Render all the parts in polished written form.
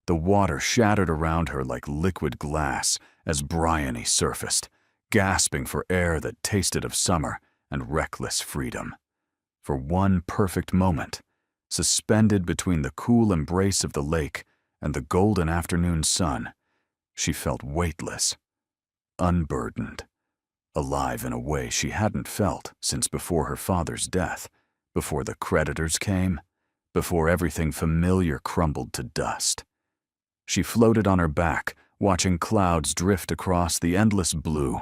The water shattered around her like liquid glass as Bryony surfaced, gasping for air that tasted of summer and reckless freedom. For one perfect moment, suspended between the cool embrace of the lake and the golden afternoon sun, she felt weightless, unburdened, alive in a way she hadn't felt since before her father's death, before the creditors came, before everything familiar crumbled to dust. She floated on her back, watching clouds drift across the endless blue,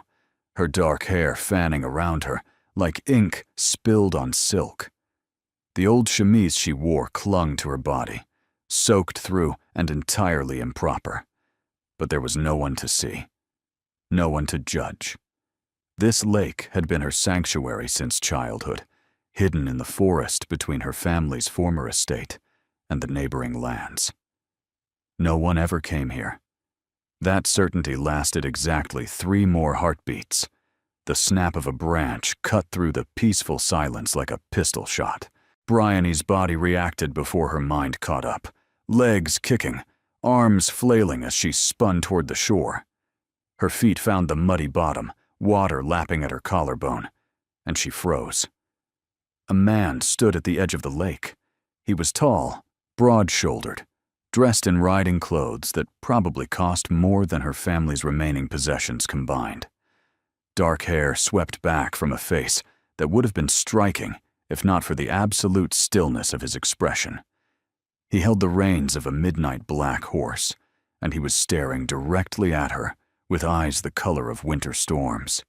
her dark hair fanning around her like ink spilled on silk. The old chemise she wore clung to her body, soaked through and entirely improper. But there was no one to see, no one to judge. This lake had been her sanctuary since childhood, hidden in the forest between her family's former estate and the neighboring lands. No one ever came here. That certainty lasted exactly 3 more heartbeats. The snap of a branch cut through the peaceful silence like a pistol shot. Bryony's body reacted before her mind caught up, legs kicking, arms flailing as she spun toward the shore. Her feet found the muddy bottom, water lapping at her collarbone, and she froze. A man stood at the edge of the lake. He was tall, broad-shouldered, dressed in riding clothes that probably cost more than her family's remaining possessions combined. Dark hair swept back from a face that would have been striking if not for the absolute stillness of his expression. He held the reins of a midnight black horse, and he was staring directly at her with eyes the color of winter storms.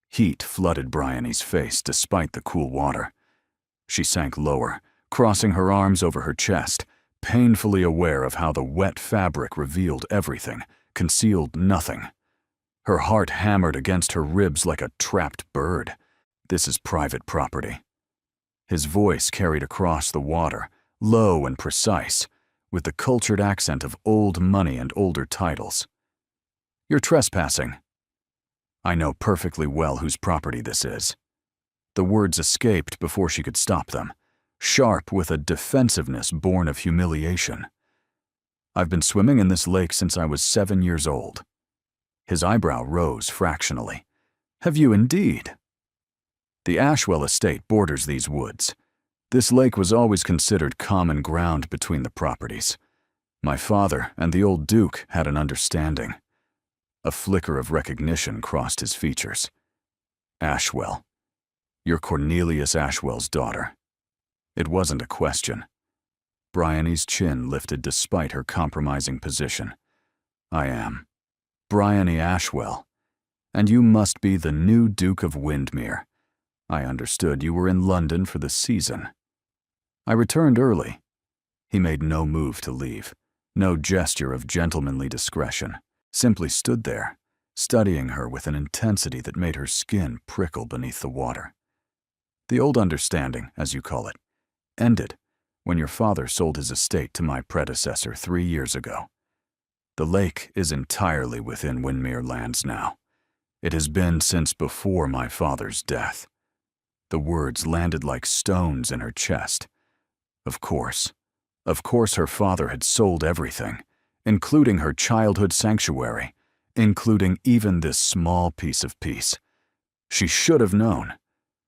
Heat flooded Bryony's face despite the cool water. She sank lower, crossing her arms over her chest, painfully aware of how the wet fabric revealed everything, concealed nothing. Her heart hammered against her ribs like a trapped bird. This is private property. His voice carried across the water, low and precise, with the cultured accent of old money and older titles. "You're trespassing." "I know perfectly well whose property this is." The words escaped before she could stop them, sharp with a defensiveness born of humiliation. "I've been swimming in this lake since I was 7 years old." His eyebrow rose fractionally. "Have you indeed?" The Ashwell estate borders these woods. This lake was always considered common ground between the properties. My father and the old Duke had an understanding. A flicker of recognition crossed his features. "Ashwell. You're Cornelius Ashwell's daughter." It wasn't a question. Bryony's chin lifted despite her compromising position. "I am. Bryony Ashwell. And you must be the new Duke of Windmere. I understood you were in London for the season." "I returned early." He made no move to leave, no gesture of gentlemanly discretion, simply stood there, studying her with an intensity that made her skin prickle beneath the water. "The old understanding, as you call it, ended when your father sold his estate to my predecessor 3 years ago. The lake is entirely within Windmere lands now. It has been since before my father's death." The words landed like stones in her chest. Of course her father had sold everything, including her childhood sanctuary, including even this small piece of peace. She should have known,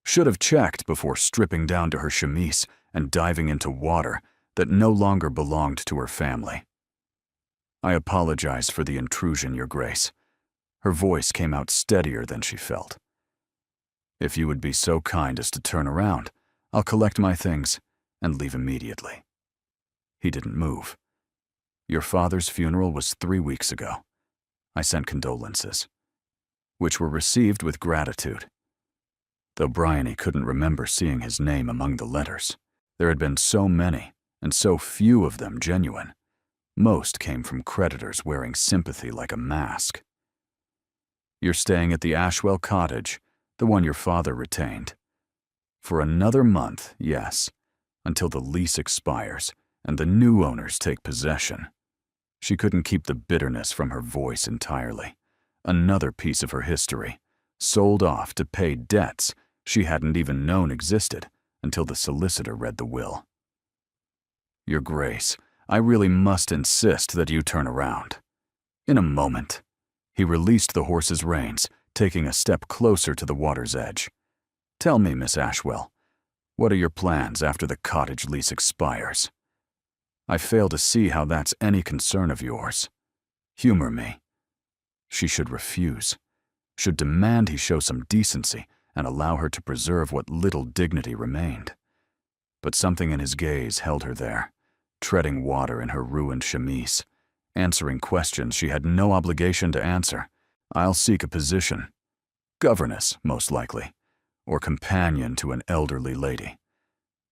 should have checked before stripping down to her chemise and diving into water that no longer belonged to her family. "I apologize for the intrusion, Your Grace." Her voice came out steadier than she felt. "If you would be so kind as to turn around, I'll collect my things and leave immediately." He didn't move. "Your father's funeral was 3 weeks ago. I sent condolences, which were received with gratitude." Though Bryony couldn't remember seeing his name among the letters. There had been so many, and so few of them genuine. Most came from creditors wearing sympathy like a mask. "You're staying at the Ashwell cottage, the one your father retained. For another month, yes, until the lease expires and the new owners take possession." She couldn't keep the bitterness from her voice entirely. Another piece of her history, sold off to pay debts she hadn't even known existed until the solicitor read the will. "Your Grace, I really must insist that you turn around." In a moment, he released the horse's reins, taking a step closer to the water's edge. "Tell me, Miss Ashwell, what are your plans after the cottage lease expires? I fail to see how that's any concern of yours. Humor me." She should refuse, should demand he show some decency and allow her to preserve what little dignity remained. But something in his gaze held her there, treading water in her ruined chemise, answering questions she had no obligation to answer. "I'll seek a position. Governess, most likely, or companion to an elderly lady.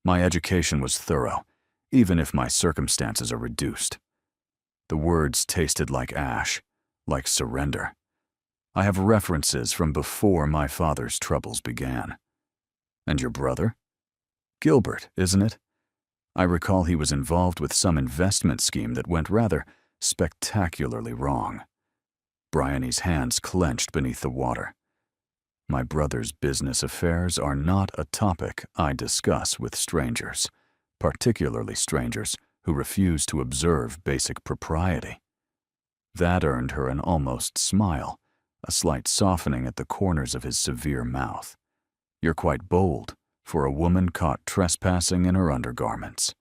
My education was thorough, even if my circumstances are reduced." The words tasted like ash, like surrender. "I have references from before my father's troubles began." "And your brother?" "Gilbert, isn't it? I recall he was involved with some investment scheme that went rather spectacularly wrong." Bryony's hands clenched beneath the water. "My brother's business affairs are not a topic I discuss with strangers, particularly strangers who refuse to observe basic propriety." That earned her an almost smile, a slight softening at the corners of his severe mouth. "You're quite bold for a woman caught trespassing in her undergarments.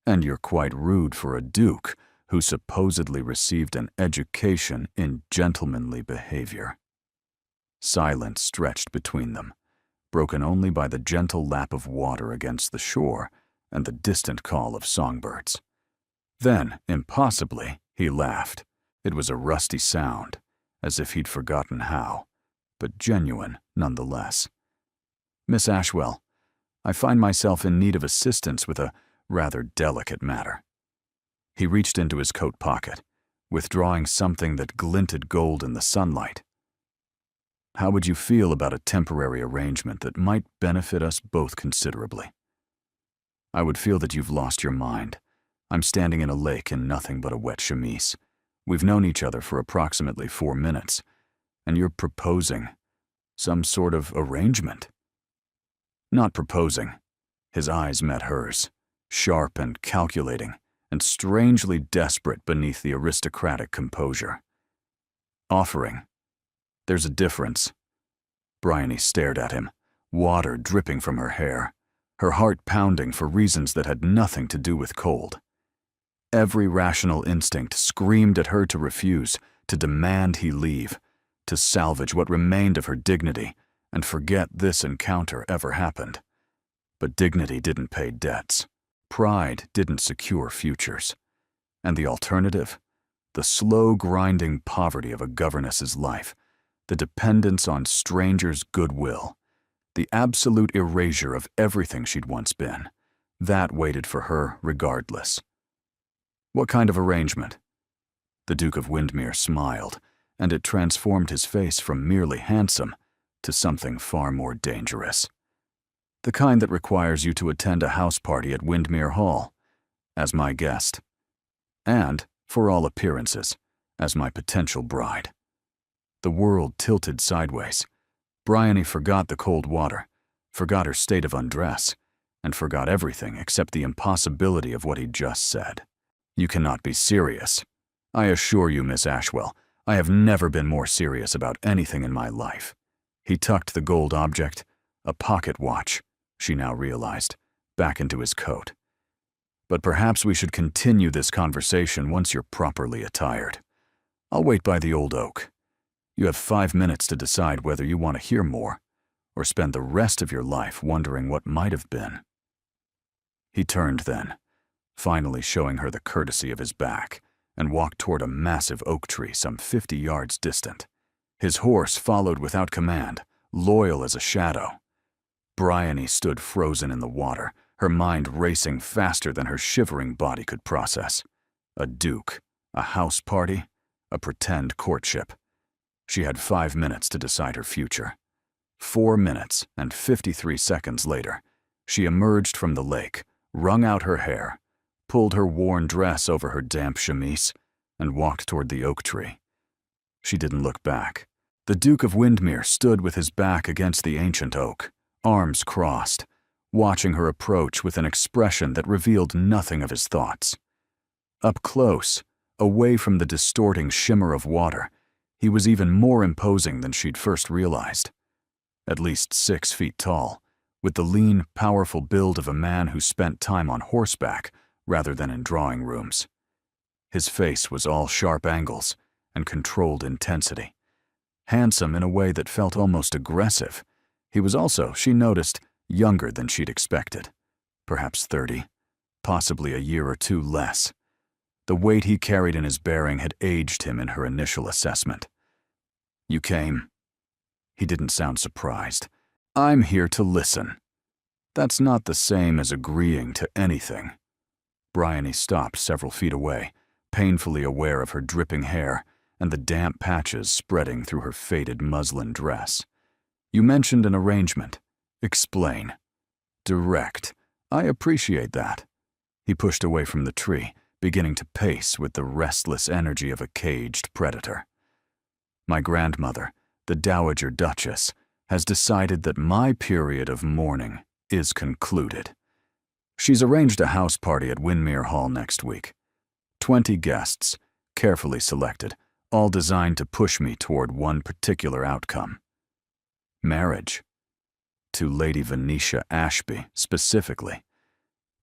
And you're quite rude for a duke who supposedly received an education in gentlemanly behavior." Silence stretched between them, broken only by the gentle lap of water against the shore and the distant call of songbirds. Then, impossibly, he laughed. It was a rusty sound, as if he'd forgotten how, but genuine nonetheless. "Miss Ashwell, I find myself in need of assistance with a rather delicate matter." He reached into his coat pocket, withdrawing something that glinted gold in the sunlight. "How would you feel about a temporary arrangement that might benefit us both considerably? I would feel that you've lost your mind. I'm standing in a lake in nothing but a wet chemise. We've known each other for approximately 4 minutes, and you're proposing some sort of arrangement." "Not proposing." His eyes met hers, sharp and calculating, and strangely desperate beneath the aristocratic composure. "Offering. There's a difference." Bryony stared at him, water dripping from her hair, her heart pounding for reasons that had nothing to do with cold. Every rational instinct screamed at her to refuse, to demand he leave, to salvage what remained of her dignity and forget this encounter ever happened. But dignity didn't pay debts. Pride didn't secure futures. And the alternative? The slow grinding poverty of a governess's life, the dependence on strangers' goodwill, the absolute erasure of everything she'd once been. That waited for her regardless. "What kind of arrangement?" The Duke of Windermere smiled, and it transformed his face from merely handsome to something far more dangerous. "The kind that requires you to attend a house party at Windermere Hall, as my guest, and, for all appearances, as my potential bride." The world tilted sideways. Bryony forgot the cold water, forgot her state of undress, and forgot everything except the impossibility of what he'd just said. "You cannot be serious. I assure you, Miss Ashwell, I have never been more serious about anything in my life." He tucked the gold object, a pocket watch, she now realized, back into his coat. "But perhaps we should continue this conversation once you're properly attired. I'll wait by the old oak. You have 5 minutes to decide whether you want to hear more, or spend the rest of your life wondering what might have been." He turned then, finally showing her the courtesy of his back, and walked toward a massive oak tree some 50 yards distant. His horse followed without command, loyal as a shadow. Bryony stood frozen in the water, her mind racing faster than her shivering body could process. A duke, a house party, a pretend courtship. She had 5 minutes to decide her future. 4 minutes and 53 seconds later, she emerged from the lake, wrung out her hair, pulled her worn dress over her damp chemise, and walked toward the oak tree. She didn't look back. The Duke of Windermere stood with his back against the ancient oak, arms crossed, watching her approach with an expression that revealed nothing of his thoughts. Up close, away from the distorting shimmer of water, he was even more imposing than she'd first realized. At least 6 feet tall, with the lean, powerful build of a man who spent time on horseback rather than in drawing rooms. His face was all sharp angles and controlled intensity. Handsome in a way that felt almost aggressive, he was also, she noticed, younger than she'd expected. Perhaps 30, possibly a year or two less. The weight he carried in his bearing had aged him in her initial assessment. "You came?" He didn't sound surprised. "I'm here to listen." That's not the same as agreeing to anything. Bryony stopped several feet away, painfully aware of her dripping hair and the damp patches spreading through her faded muslin dress. "You mentioned an arrangement. Explain." "Direct. I appreciate that." He pushed away from the tree, beginning to pace with the restless energy of a caged predator. "My grandmother, the Dowager Duchess, has decided that my period of mourning is concluded. She's arranged a house party at Windermere Hall next week. 20 guests, carefully selected, all designed to push me toward one particular outcome. Marriage. To Lady Venetia Ashby, specifically.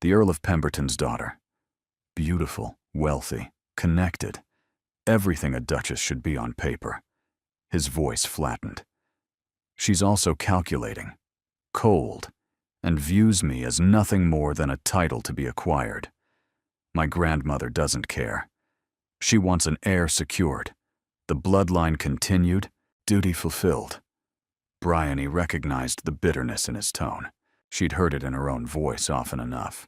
The Earl of Pemberton's daughter. Beautiful, wealthy, connected. Everything a duchess should be on paper." His voice flattened. "She's also calculating, cold, and views me as nothing more than a title to be acquired. My grandmother doesn't care. She wants an heir secured, the bloodline continued, duty fulfilled." Bryony recognized the bitterness in his tone. She'd heard it in her own voice often enough.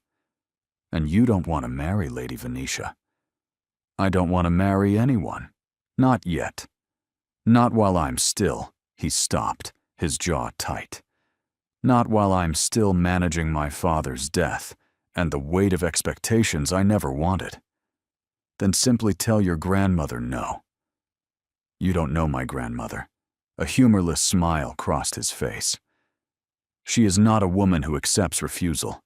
"And you don't want to marry Lady Venetia." "I don't want to marry anyone. Not yet. Not while I'm still," he stopped, his jaw tight. "Not while I'm still managing my father's death and the weight of expectations I never wanted." "Then simply tell your grandmother no." "You don't know my grandmother." A humorless smile crossed his face. "She is not a woman who accepts refusal.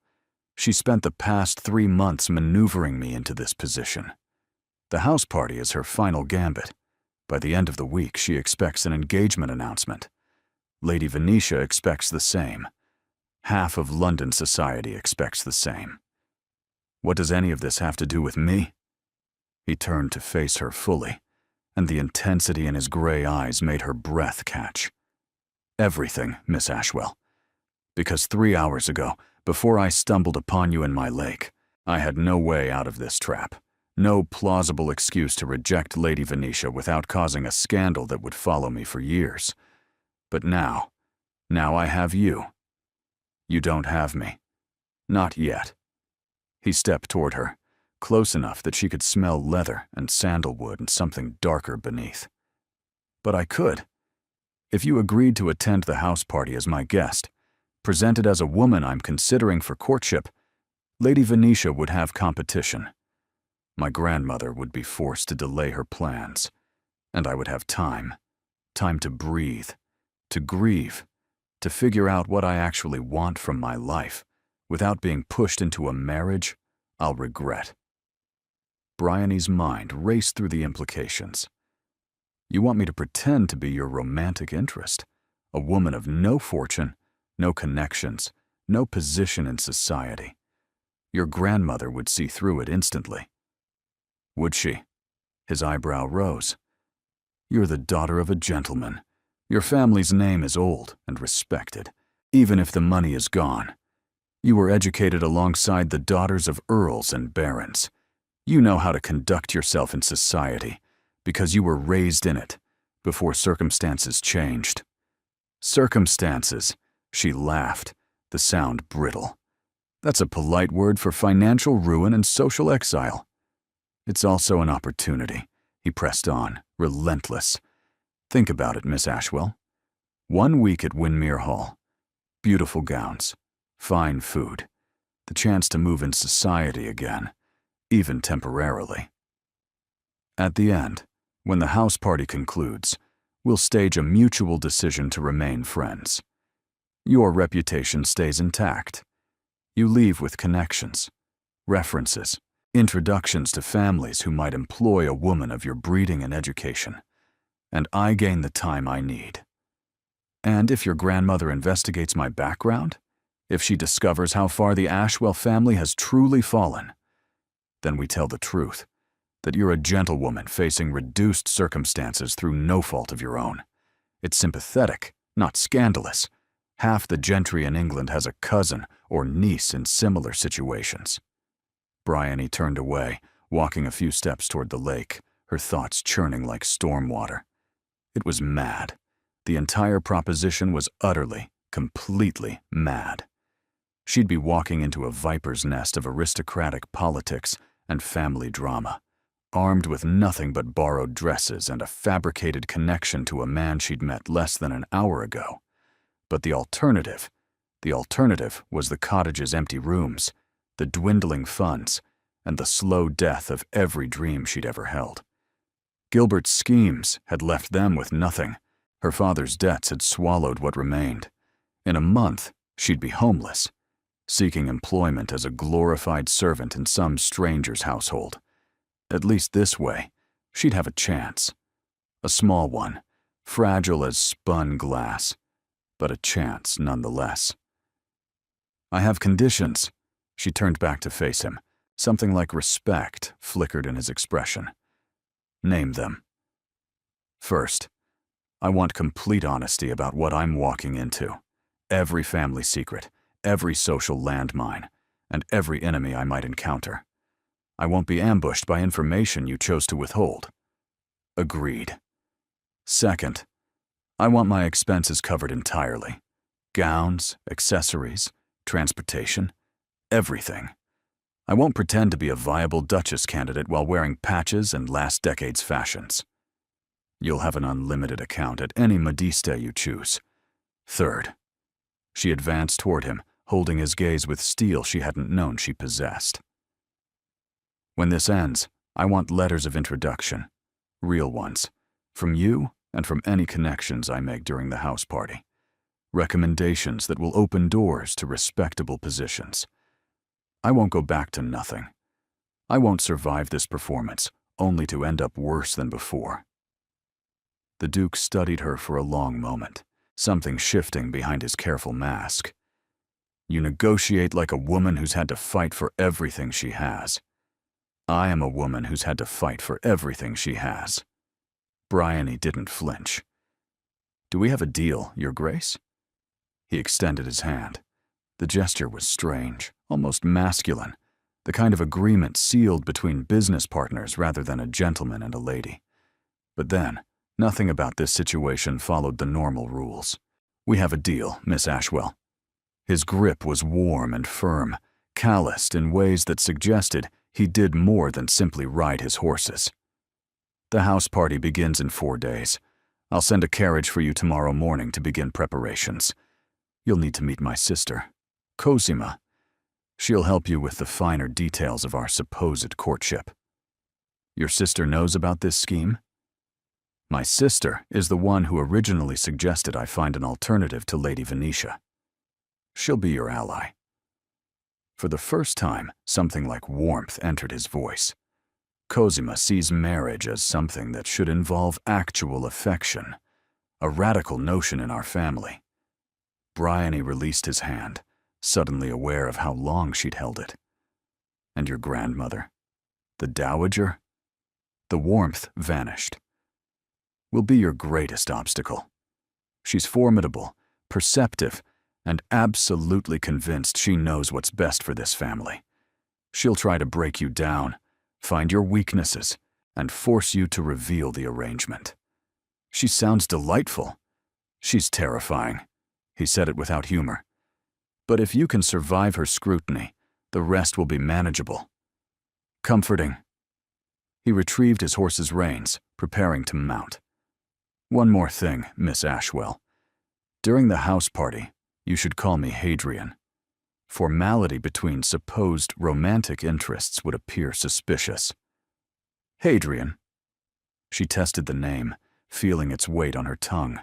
She spent the past 3 months maneuvering me into this position. The house party is her final gambit. By the end of the week, she expects an engagement announcement. Lady Venetia expects the same. Half of London society expects the same. What does any of this have to do with me?" He turned to face her fully, and the intensity in his gray eyes made her breath catch. "Everything, Miss Ashwell. Because 3 hours ago, before I stumbled upon you in my lake, I had no way out of this trap. No plausible excuse to reject Lady Venetia without causing a scandal that would follow me for years. But now I have you. You don't have me. Not yet." He stepped toward her, close enough that she could smell leather and sandalwood and something darker beneath. "But I could. If you agreed to attend the house party as my guest, presented as a woman I'm considering for courtship, Lady Venetia would have competition. My grandmother would be forced to delay her plans, and I would have time to breathe, to grieve, to figure out what I actually want from my life, without being pushed into a marriage I'll regret." Bryony's mind raced through the implications. "You want me to pretend to be your romantic interest, a woman of no fortune, no connections, no position in society. Your grandmother would see through it instantly." "Would she?" His eyebrow rose. "You're the daughter of a gentleman. Your family's name is old and respected, even if the money is gone. You were educated alongside the daughters of earls and barons. You know how to conduct yourself in society, because you were raised in it, before circumstances changed." "Circumstances," she laughed, the sound brittle. "That's a polite word for financial ruin and social exile." "It's also an opportunity," he pressed on, relentless. "Think about it, Miss Ashwell. 1 week at Windermere Hall. Beautiful gowns, fine food, the chance to move in society again, even temporarily. At the end, when the house party concludes, we'll stage a mutual decision to remain friends. Your reputation stays intact. You leave with connections, references, introductions to families who might employ a woman of your breeding and education, and I gain the time I need. And if your grandmother investigates my background, if she discovers how far the Ashwell family has truly fallen, then we tell the truth, that you're a gentlewoman facing reduced circumstances through no fault of your own. It's sympathetic, not scandalous. Half the gentry in England has a cousin or niece in similar situations. Bryony turned away, walking a few steps toward the lake, her thoughts churning like storm water. It was mad. The entire proposition was utterly, completely mad. She'd be walking into a viper's nest of aristocratic politics and family drama, armed with nothing but borrowed dresses and a fabricated connection to a man she'd met less than an hour ago. But the alternative was the cottage's empty rooms, the dwindling funds, and the slow death of every dream she'd ever held. Gilbert's schemes had left them with nothing. Her father's debts had swallowed what remained. In a month, she'd be homeless, seeking employment as a glorified servant in some stranger's household. At least this way, she'd have a chance. A small one, fragile as spun glass, but a chance nonetheless. I have conditions. She turned back to face him. Something like respect flickered in his expression. Name them. First, I want complete honesty about what I'm walking into. Every family secret, every social landmine, and every enemy I might encounter. I won't be ambushed by information you chose to withhold. Agreed. Second, I want my expenses covered entirely. Gowns, accessories, transportation, everything. I won't pretend to be a viable Duchess candidate while wearing patches and last decade's fashions. You'll have an unlimited account at any modiste you choose. Third, she advanced toward him, holding his gaze with steel she hadn't known she possessed. When this ends, I want letters of introduction, real ones, from you and from any connections I make during the house party. Recommendations that will open doors to respectable positions. I won't go back to nothing. I won't survive this performance, only to end up worse than before. The Duke studied her for a long moment, something shifting behind his careful mask. You negotiate like a woman who's had to fight for everything she has. I am a woman who's had to fight for everything she has. Bryony didn't flinch. Do we have a deal, Your Grace? He extended his hand. The gesture was strange, almost masculine, the kind of agreement sealed between business partners rather than a gentleman and a lady. But then, nothing about this situation followed the normal rules. We have a deal, Miss Ashwell. His grip was warm and firm, calloused in ways that suggested he did more than simply ride his horses. The house party begins in 4 days. I'll send a carriage for you tomorrow morning to begin preparations. You'll need to meet my sister, Cosima. She'll help you with the finer details of our supposed courtship. Your sister knows about this scheme? My sister is the one who originally suggested I find an alternative to Lady Venetia. She'll be your ally. For the first time, something like warmth entered his voice. Cosima sees marriage as something that should involve actual affection, a radical notion in our family. Bryony released his hand, suddenly aware of how long she'd held it. And your grandmother? The dowager? The warmth vanished. Will be your greatest obstacle. She's formidable, perceptive, and absolutely convinced she knows what's best for this family. She'll try to break you down, find your weaknesses, and force you to reveal the arrangement. She sounds delightful. She's terrifying. He said it without humor. But if you can survive her scrutiny, the rest will be manageable. Comforting. He retrieved his horse's reins, preparing to mount. One more thing, Miss Ashwell. During the house party, you should call me Hadrian. Formality between supposed romantic interests would appear suspicious. Hadrian. She tested the name, feeling its weight on her tongue.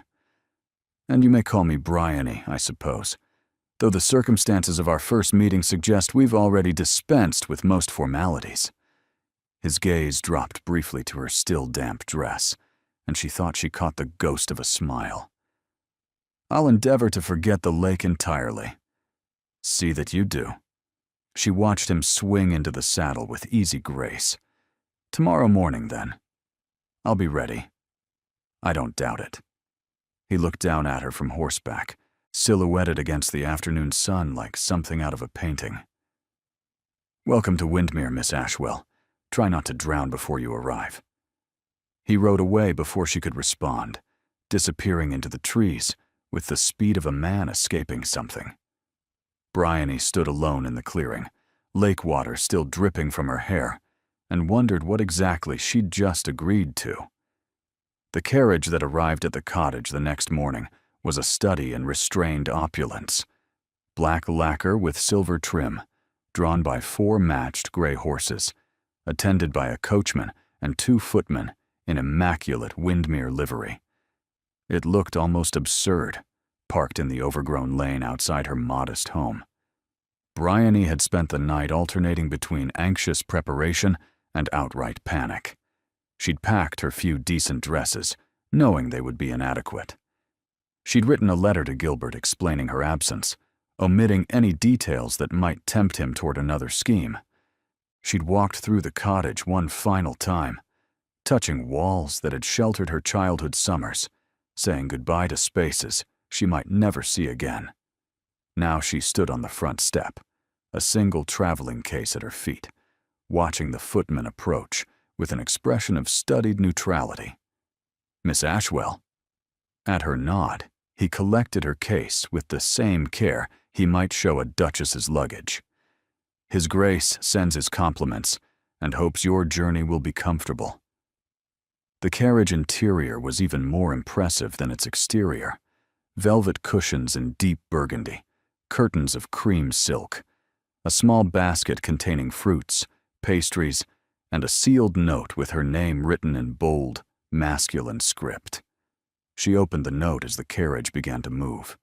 And you may call me Bryony, I suppose, though the circumstances of our first meeting suggest we've already dispensed with most formalities. His gaze dropped briefly to her still damp dress, and she thought she caught the ghost of a smile. "I'll endeavor to forget the lake entirely." "See that you do." She watched him swing into the saddle with easy grace. "Tomorrow morning, then. I'll be ready." "I don't doubt it." He looked down at her from horseback, silhouetted against the afternoon sun like something out of a painting. "Welcome to Windmere, Miss Ashwell. Try not to drown before you arrive." He rode away before she could respond, disappearing into the trees with the speed of a man escaping something. Bryony stood alone in the clearing, lake water still dripping from her hair, and wondered what exactly she'd just agreed to. The carriage that arrived at the cottage the next morning was a study in restrained opulence. Black lacquer with silver trim, drawn by 4 matched gray horses, attended by a coachman and 2 footmen in immaculate Windmere livery. It looked almost absurd, parked in the overgrown lane outside her modest home. Bryony had spent the night alternating between anxious preparation and outright panic. She'd packed her few decent dresses, knowing they would be inadequate. She'd written a letter to Gilbert explaining her absence, omitting any details that might tempt him toward another scheme. She'd walked through the cottage one final time, touching walls that had sheltered her childhood summers, saying goodbye to spaces she might never see again. Now she stood on the front step, a single traveling case at her feet, watching the footman approach with an expression of studied neutrality. "Miss Ashwell." At her nod, he collected her case with the same care he might show a duchess's luggage. "His Grace sends his compliments and hopes your journey will be comfortable." The carriage interior was even more impressive than its exterior. Velvet cushions in deep burgundy, curtains of cream silk, a small basket containing fruits, pastries, and a sealed note with her name written in bold, masculine script. She opened the note as the carriage began to move.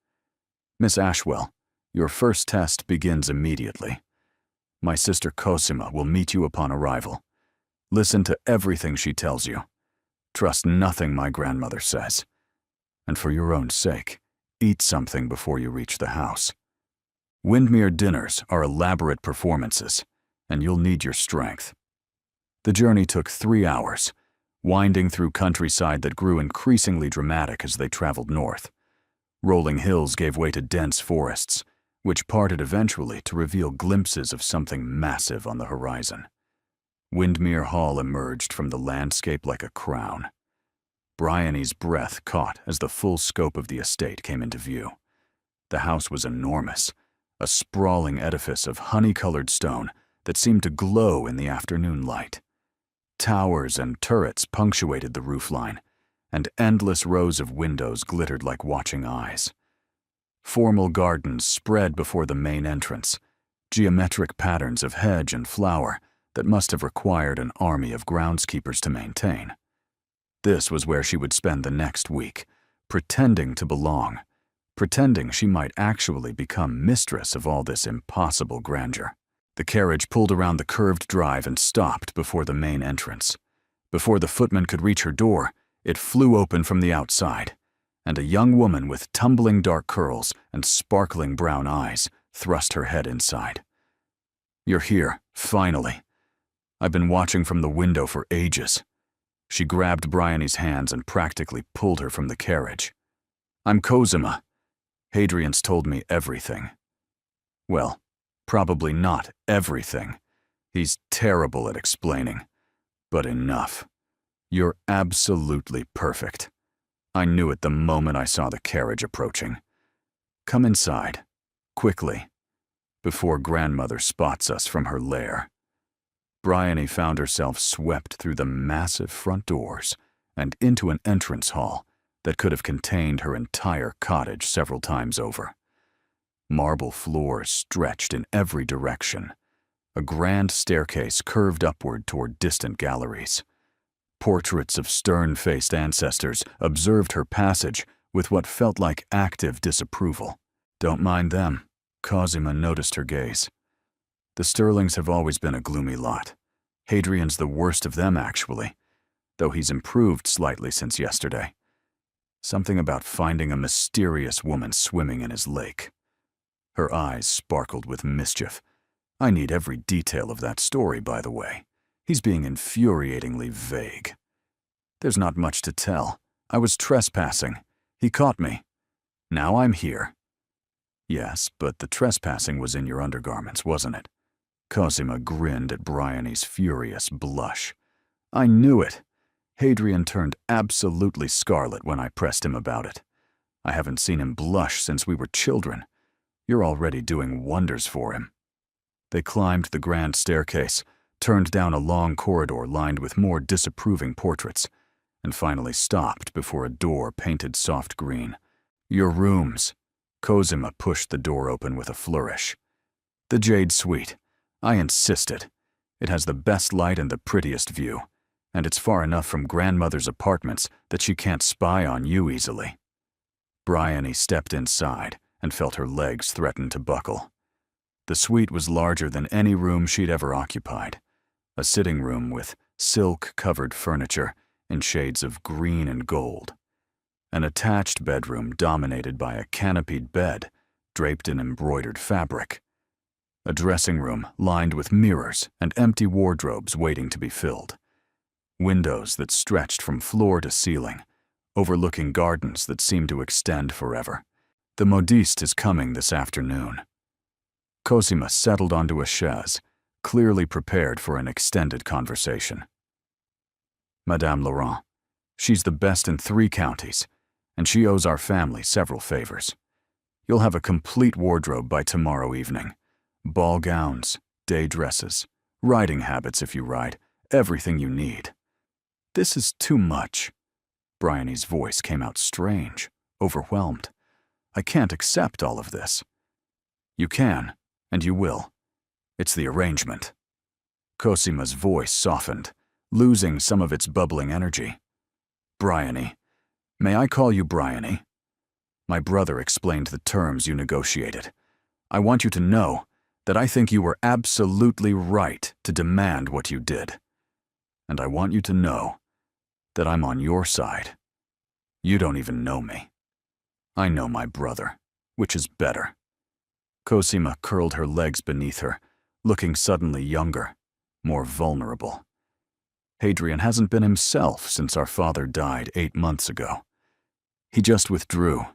"Miss Ashwell, your first test begins immediately. My sister Cosima will meet you upon arrival. Listen to everything she tells you. Trust nothing my grandmother says. And for your own sake, eat something before you reach the house. Windmere dinners are elaborate performances, and you'll need your strength." The journey took 3 hours, winding through countryside that grew increasingly dramatic as they traveled north. Rolling hills gave way to dense forests, which parted eventually to reveal glimpses of something massive on the horizon. Windmere Hall emerged from the landscape like a crown. Bryony's breath caught as the full scope of the estate came into view. The house was enormous, a sprawling edifice of honey-colored stone that seemed to glow in the afternoon light. Towers and turrets punctuated the roofline, and endless rows of windows glittered like watching eyes. Formal gardens spread before the main entrance, geometric patterns of hedge and flower that must have required an army of groundskeepers to maintain. This was where she would spend the next week, pretending to belong, pretending she might actually become mistress of all this impossible grandeur. The carriage pulled around the curved drive and stopped before the main entrance. Before the footman could reach her door, it flew open from the outside, and a young woman with tumbling dark curls and sparkling brown eyes thrust her head inside. "You're here, finally. I've been watching from the window for ages." She grabbed Bryony's hands and practically pulled her from the carriage. "I'm Cosima. Hadrian's told me everything." "Well, probably not everything. He's terrible at explaining. But enough. You're absolutely perfect. I knew it the moment I saw the carriage approaching. Come inside, quickly, before grandmother spots us from her lair." Bryony found herself swept through the massive front doors and into an entrance hall that could have contained her entire cottage several times over. Marble floors stretched in every direction. A grand staircase curved upward toward distant galleries. Portraits of stern-faced ancestors observed her passage with what felt like active disapproval. "Don't mind them," Cosima noticed her gaze. "The Sterlings have always been a gloomy lot. Hadrian's the worst of them, actually, though he's improved slightly since yesterday. Something about finding a mysterious woman swimming in his lake. Her eyes sparkled with mischief. I need every detail of that story, by the way. He's being infuriatingly vague. There's not much to tell. I was trespassing. He caught me. Now I'm here. Yes, but the trespassing was in your undergarments, wasn't it? Cosima grinned at Bryony's furious blush. I knew it. Hadrian turned absolutely scarlet when I pressed him about it. I haven't seen him blush since we were children. You're already doing wonders for him. They climbed the grand staircase, turned down a long corridor lined with more disapproving portraits, and finally stopped before a door painted soft green. Your rooms. Cosima pushed the door open with a flourish. The Jade Suite. I insisted. It has the best light and the prettiest view, and it's far enough from grandmother's apartments that she can't spy on you easily. Bryony stepped inside and felt her legs threaten to buckle. The suite was larger than any room she'd ever occupied. A sitting room with silk-covered furniture in shades of green and gold. An attached bedroom dominated by a canopied bed draped in embroidered fabric. A dressing room lined with mirrors and empty wardrobes waiting to be filled. Windows that stretched from floor to ceiling, overlooking gardens that seemed to extend forever. The modiste is coming this afternoon. Cosima settled onto a chaise, clearly prepared for an extended conversation. Madame Laurent, she's the best in 3 counties, and she owes our family several favors. You'll have a complete wardrobe by tomorrow evening. Ball gowns, day dresses, riding habits if you ride, everything you need. This is too much. Bryony's voice came out strange, overwhelmed. I can't accept all of this. You can, and you will. It's the arrangement. Cosima's voice softened, losing some of its bubbling energy. Bryony. May I call you Bryony? My brother explained the terms you negotiated. I want you to know that I think you were absolutely right to demand what you did. And I want you to know that I'm on your side. You don't even know me. I know my brother, which is better. Cosima curled her legs beneath her, looking suddenly younger, more vulnerable. Hadrian hasn't been himself since our father died 8 months ago. He just withdrew.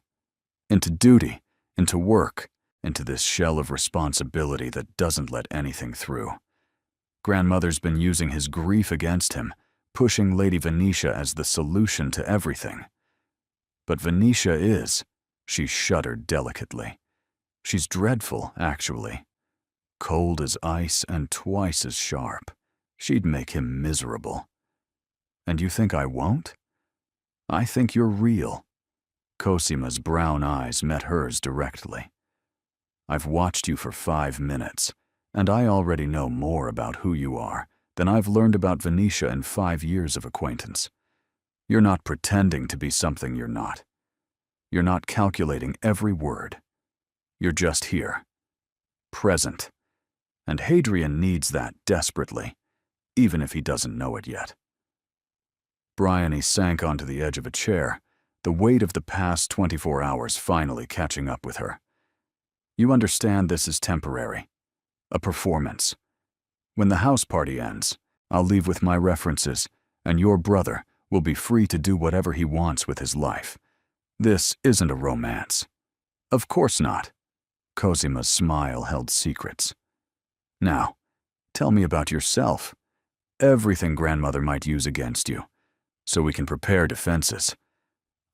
Into duty, into work, into this shell of responsibility that doesn't let anything through. Grandmother's been using his grief against him, pushing Lady Venetia as the solution to everything. But Venetia is, she shuddered delicately. She's dreadful, actually. Cold as ice and twice as sharp. She'd make him miserable. And you think I won't? I think you're real. Cosima's brown eyes met hers directly. I've watched you for 5 minutes, and I already know more about who you are than I've learned about Venetia in 5 years of acquaintance. You're not pretending to be something you're not. You're not calculating every word. You're just here. Present. And Hadrian needs that desperately, even if he doesn't know it yet. Bryony sank onto the edge of a chair, the weight of the past 24 hours finally catching up with her. You understand this is temporary. A performance. When the house party ends, I'll leave with my references, and your brother will be free to do whatever he wants with his life. This isn't a romance. Of course not. Cosima's smile held secrets. Now, tell me about yourself. Everything grandmother might use against you, so we can prepare defenses.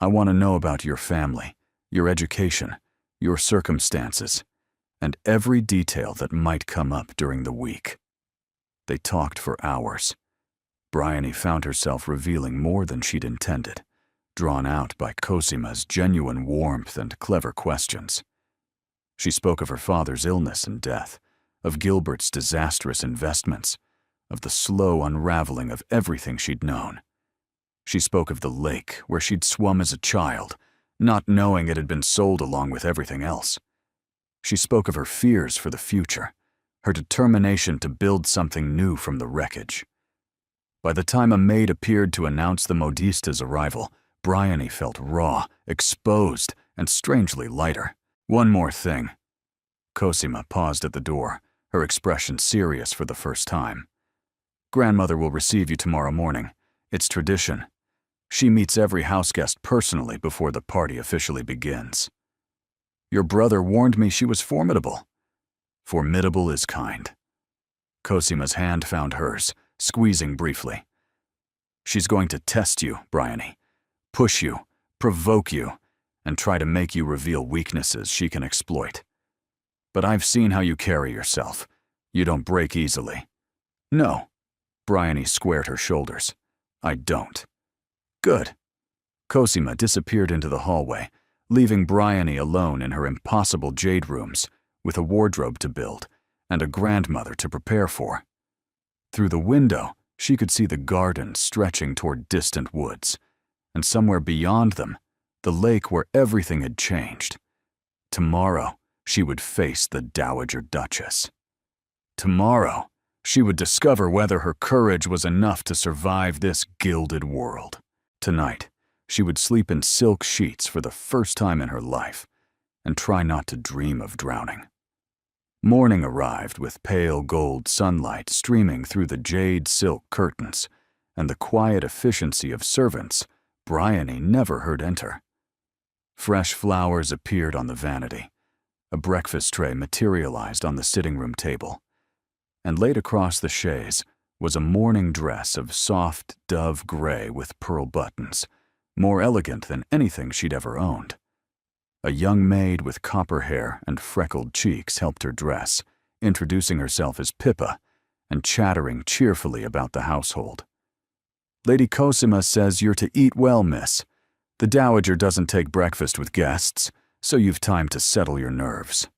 I want to know about your family, your education, your circumstances, and every detail that might come up during the week. They talked for hours. Bryony found herself revealing more than she'd intended, drawn out by Cosima's genuine warmth and clever questions. She spoke of her father's illness and death, of Gilbert's disastrous investments, of the slow unraveling of everything she'd known. She spoke of the lake where she'd swum as a child, not knowing it had been sold along with everything else. She spoke of her fears for the future, her determination to build something new from the wreckage. By the time a maid appeared to announce the modista's arrival, Bryony felt raw, exposed, and strangely lighter. One more thing. Cosima paused at the door, her expression serious for the first time. Grandmother will receive you tomorrow morning. It's tradition. She meets every houseguest personally before the party officially begins. Your brother warned me she was formidable. Formidable is kind. Cosima's hand found hers, squeezing briefly. She's going to test you, Bryony. Push you, provoke you, and try to make you reveal weaknesses she can exploit. But I've seen how you carry yourself. You don't break easily. No. Bryony squared her shoulders. I don't. Good. Cosima disappeared into the hallway, leaving Bryony alone in her impossible jade rooms, with a wardrobe to build and a grandmother to prepare for. Through the window, she could see the garden stretching toward distant woods, and somewhere beyond them, the lake where everything had changed. Tomorrow, she would face the Dowager Duchess. Tomorrow, she would discover whether her courage was enough to survive this gilded world. Tonight, she would sleep in silk sheets for the first time in her life and try not to dream of drowning. Morning arrived with pale gold sunlight streaming through the jade silk curtains and the quiet efficiency of servants Bryony never heard enter. Fresh flowers appeared on the vanity. A breakfast tray materialized on the sitting room table, and laid across the chaise was a morning dress of soft dove gray with pearl buttons, more elegant than anything she'd ever owned. A young maid with copper hair and freckled cheeks helped her dress, introducing herself as Pippa and chattering cheerfully about the household. Lady Cosima says you're to eat well, miss. The Dowager doesn't take breakfast with guests, so you've time to settle your nerves.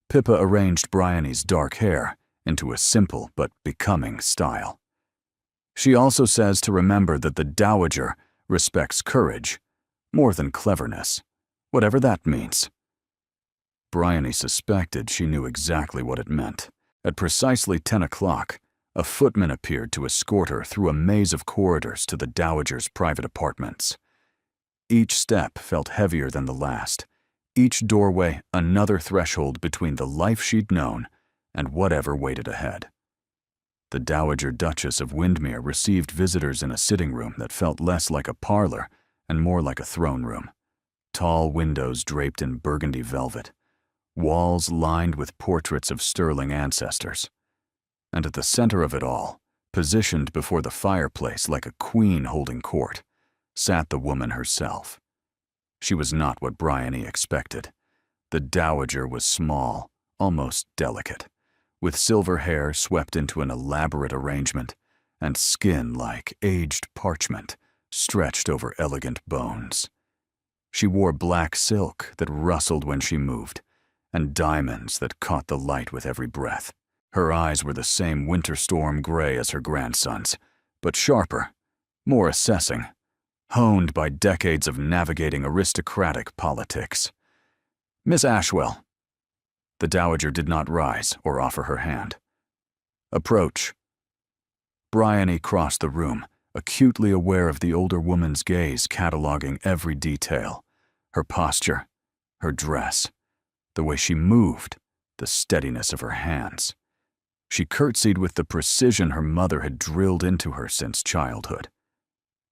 Pippa arranged Bryony's dark hair into a simple but becoming style. She also says to remember that the Dowager respects courage more than cleverness, whatever that means. Bryony suspected she knew exactly what it meant. At precisely 10 o'clock, a footman appeared to escort her through a maze of corridors to the Dowager's private apartments. Each step felt heavier than the last, each doorway another threshold between the life she'd known and whatever waited ahead. The Dowager Duchess of Windermere received visitors in a sitting room that felt less like a parlor and more like a throne room. Tall windows draped in burgundy velvet, walls lined with portraits of sterling ancestors. And at the center of it all, positioned before the fireplace like a queen holding court, sat the woman herself. She was not what Bryony expected. The Dowager was small, almost delicate, with silver hair swept into an elaborate arrangement and skin like aged parchment stretched over elegant bones. She wore black silk that rustled when she moved, and diamonds that caught the light with every breath. Her eyes were the same winter storm gray as her grandson's, but sharper, more assessing, honed by decades of navigating aristocratic politics. Miss Ashwell. The Dowager did not rise or offer her hand. Approach. Bryony crossed the room, acutely aware of the older woman's gaze cataloging every detail. Her posture, her dress, the way she moved, the steadiness of her hands. She curtsied with the precision her mother had drilled into her since childhood.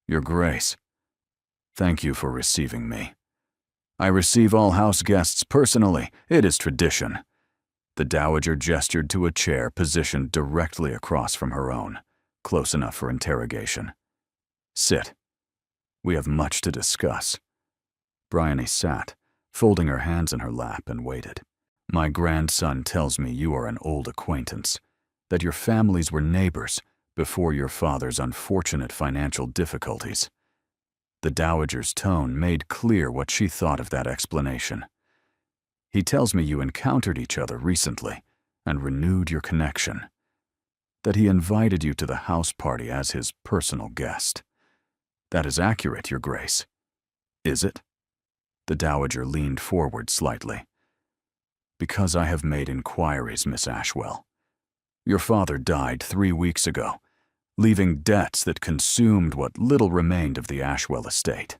Your Grace, thank you for receiving me. I receive all house guests personally. It is tradition. The Dowager gestured to a chair positioned directly across from her own, close enough for interrogation. Sit. We have much to discuss. Bryony sat, folding her hands in her lap, and waited. My grandson tells me you are an old acquaintance, that your families were neighbors before your father's unfortunate financial difficulties. The Dowager's tone made clear what she thought of that explanation. He tells me you encountered each other recently and renewed your connection, that he invited you to the house party as his personal guest. That is accurate, Your Grace. Is it? The Dowager leaned forward slightly. Because I have made inquiries, Miss Ashwell. Your father died 3 weeks ago, leaving debts that consumed what little remained of the Ashwell estate.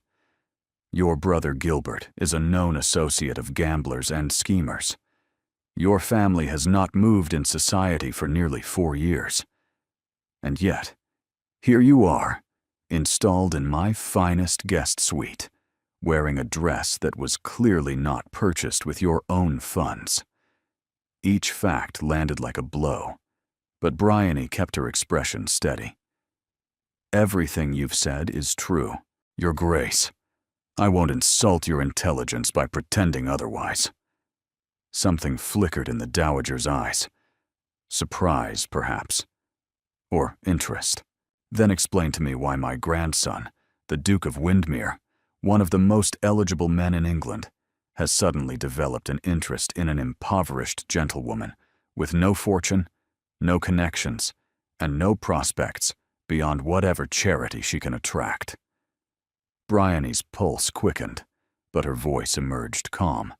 Your brother Gilbert is a known associate of gamblers and schemers. Your family has not moved in society for nearly 4 years. And yet, here you are, installed in my finest guest suite, wearing a dress that was clearly not purchased with your own funds. Each fact landed like a blow, but Bryony kept her expression steady. Everything you've said is true, Your Grace. I won't insult your intelligence by pretending otherwise. Something flickered in the dowager's eyes. Surprise, perhaps. Or interest. Then explain to me why my grandson, the Duke of Windermere, one of the most eligible men in England, has suddenly developed an interest in an impoverished gentlewoman with no fortune, no connections, and no prospects beyond whatever charity she can attract. Bryony's pulse quickened, but her voice emerged calm.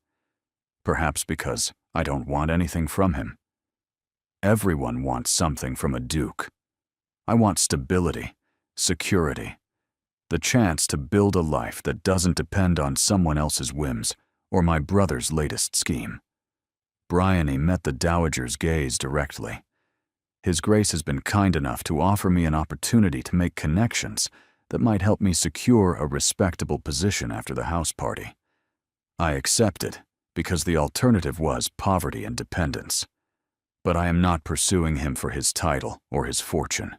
Perhaps because I don't want anything from him. Everyone wants something from a duke. I want stability, security, the chance to build a life that doesn't depend on someone else's whims or my brother's latest scheme. Bryony met the dowager's gaze directly. His Grace has been kind enough to offer me an opportunity to make connections that might help me secure a respectable position after the house party. I accepted because the alternative was poverty and dependence. But I am not pursuing him for his title or his fortune.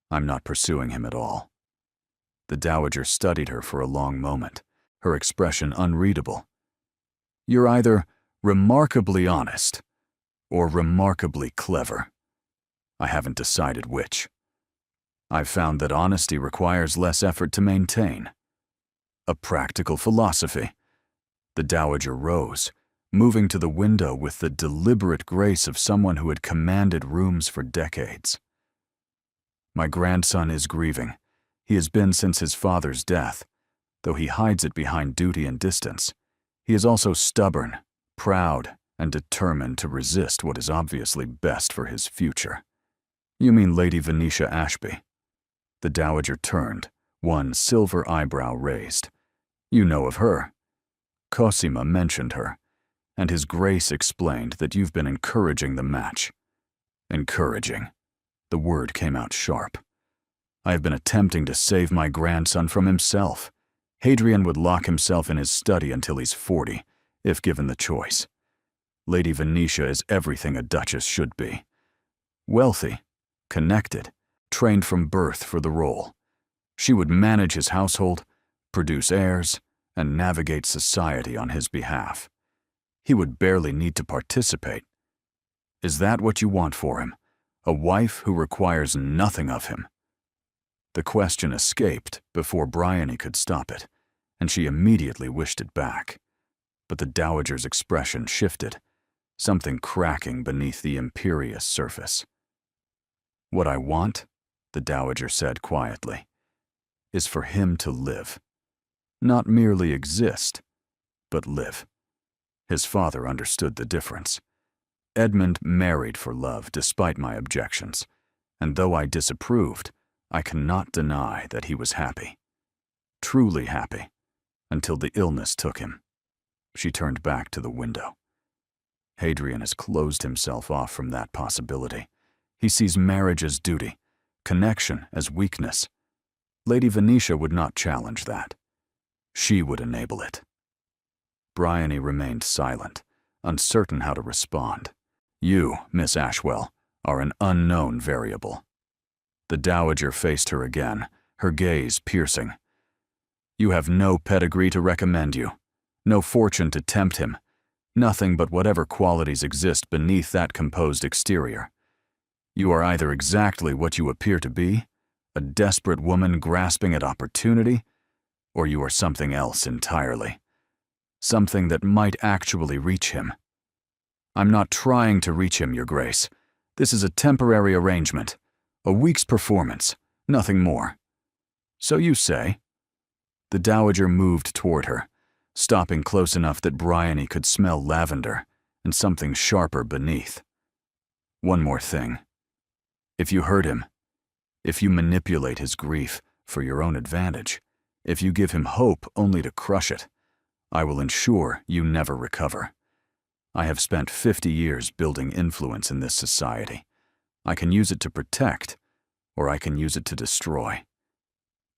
I'm not pursuing him at all. The dowager studied her for a long moment, her expression unreadable. You're either remarkably honest or remarkably clever. I haven't decided which. I've found that honesty requires less effort to maintain. A practical philosophy. The dowager rose, moving to the window with the deliberate grace of someone who had commanded rooms for decades. My grandson is grieving. He has been since his father's death. Though he hides it behind duty and distance, he is also stubborn, proud, and determined to resist what is obviously best for his future. You mean Lady Venetia Ashby? The dowager turned, one silver eyebrow raised. You know of her. Cosima mentioned her, and His Grace explained that you've been encouraging the match. Encouraging. The word came out sharp. I have been attempting to save my grandson from himself. Hadrian would lock himself in his study until he's 40, if given the choice. Lady Venetia is everything a duchess should be. Wealthy, connected, trained from birth for the role. She would manage his household, produce heirs, and navigate society on his behalf. He would barely need to participate. Is that what you want for him? A wife who requires nothing of him? The question escaped before Bryony could stop it, and she immediately wished it back. But the dowager's expression shifted, something cracking beneath the imperious surface. What I want, the dowager said quietly, is for him to live. Not merely exist, but live. His father understood the difference. Edmund married for love despite my objections, and though I disapproved, I cannot deny that he was happy. Truly happy, until the illness took him. She turned back to the window. Hadrian has closed himself off from that possibility. He sees marriage as duty, connection as weakness. Lady Venetia would not challenge that. She would enable it. Bryony remained silent, uncertain how to respond. You, Miss Ashwell, are an unknown variable. The dowager faced her again, her gaze piercing. You have no pedigree to recommend you, no fortune to tempt him, nothing but whatever qualities exist beneath that composed exterior. You are either exactly what you appear to be, a desperate woman grasping at opportunity, or you are something else entirely. Something that might actually reach him. I'm not trying to reach him, Your Grace. This is a temporary arrangement, a week's performance, nothing more. So you say. The dowager moved toward her, stopping close enough that Bryony could smell lavender, and something sharper beneath. One more thing. If you hurt him, if you manipulate his grief for your own advantage, if you give him hope only to crush it, I will ensure you never recover. I have spent 50 years building influence in this society. I can use it to protect, or I can use it to destroy.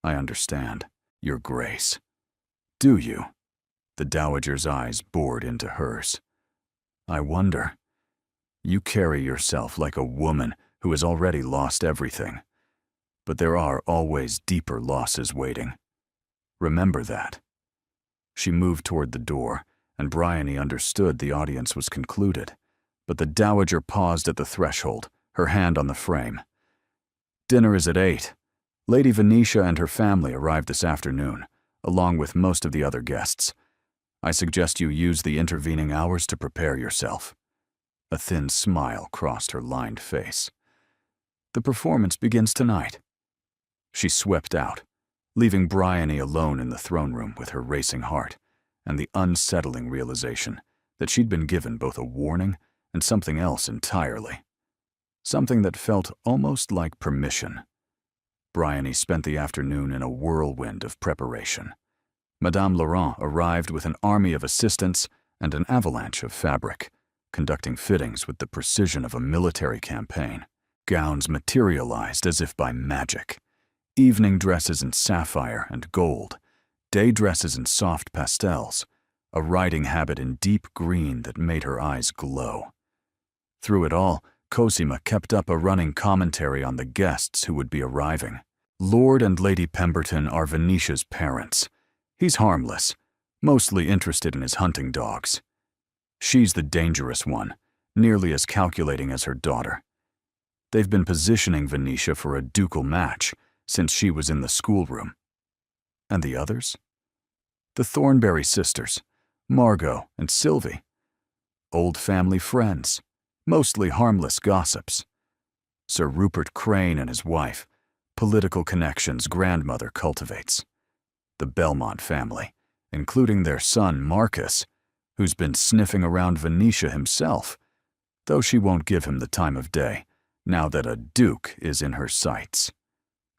I understand, Your Grace. Do you? The dowager's eyes bored into hers. I wonder. You carry yourself like a woman who has already lost everything. But there are always deeper losses waiting. Remember that. She moved toward the door, and Bryony understood the audience was concluded. But the dowager paused at the threshold, her hand on the frame. Dinner is at 8. Lady Venetia and her family arrived this afternoon, along with most of the other guests. I suggest you use the intervening hours to prepare yourself. A thin smile crossed her lined face. The performance begins tonight. She swept out, leaving Bryony alone in the throne room with her racing heart and the unsettling realization that she'd been given both a warning and something else entirely. Something that felt almost like permission. Bryony spent the afternoon in a whirlwind of preparation. Madame Laurent arrived with an army of assistants and an avalanche of fabric, conducting fittings with the precision of a military campaign. Gowns materialized as if by magic. Evening dresses in sapphire and gold, day dresses in soft pastels, a riding habit in deep green that made her eyes glow. Through it all, Cosima kept up a running commentary on the guests who would be arriving. Lord and Lady Pemberton are Venetia's parents. He's harmless, mostly interested in his hunting dogs. She's the dangerous one, nearly as calculating as her daughter. They've been positioning Venetia for a ducal match since she was in the schoolroom. And the others? The Thornberry sisters, Margot and Sylvie. Old family friends, mostly harmless gossips. Sir Rupert Crane and his wife, political connections grandmother cultivates. The Belmont family, including their son Marcus, who's been sniffing around Venetia himself, though she won't give him the time of day, now that a duke is in her sights.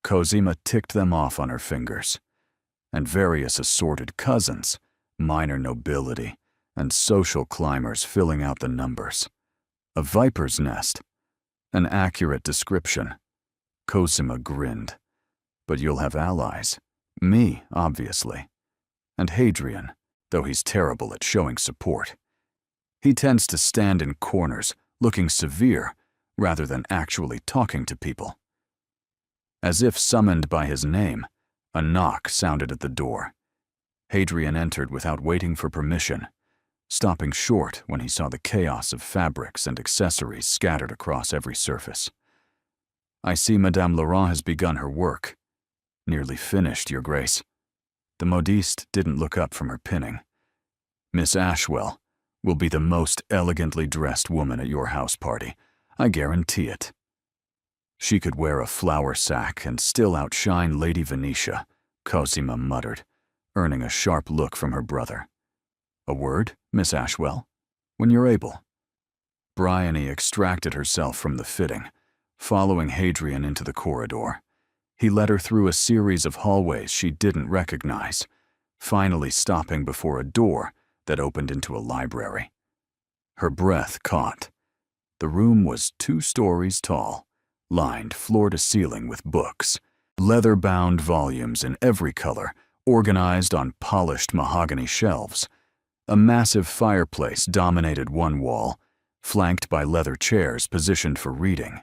Cosima ticked them off on her fingers. And various assorted cousins, minor nobility, and social climbers filling out the numbers. A viper's nest. An accurate description. Cosima grinned. But you'll have allies. Me, obviously. And Hadrian, though he's terrible at showing support. He tends to stand in corners, looking severe, rather than actually talking to people. As if summoned by his name, a knock sounded at the door. Hadrian entered without waiting for permission, stopping short when he saw the chaos of fabrics and accessories scattered across every surface. I see Madame Laurent has begun her work. Nearly finished, Your Grace. The modiste didn't look up from her pinning. Miss Ashwell will be the most elegantly dressed woman at your house party. I guarantee it. She could wear a flour sack and still outshine Lady Venetia, Cosima muttered, earning a sharp look from her brother. A word, Miss Ashwell? When you're able. Bryony extracted herself from the fitting, following Hadrian into the corridor. He led her through a series of hallways she didn't recognize, finally stopping before a door that opened into a library. Her breath caught. The room was 2 stories tall, lined floor to ceiling with books, leather-bound volumes in every color, organized on polished mahogany shelves. A massive fireplace dominated one wall, flanked by leather chairs positioned for reading.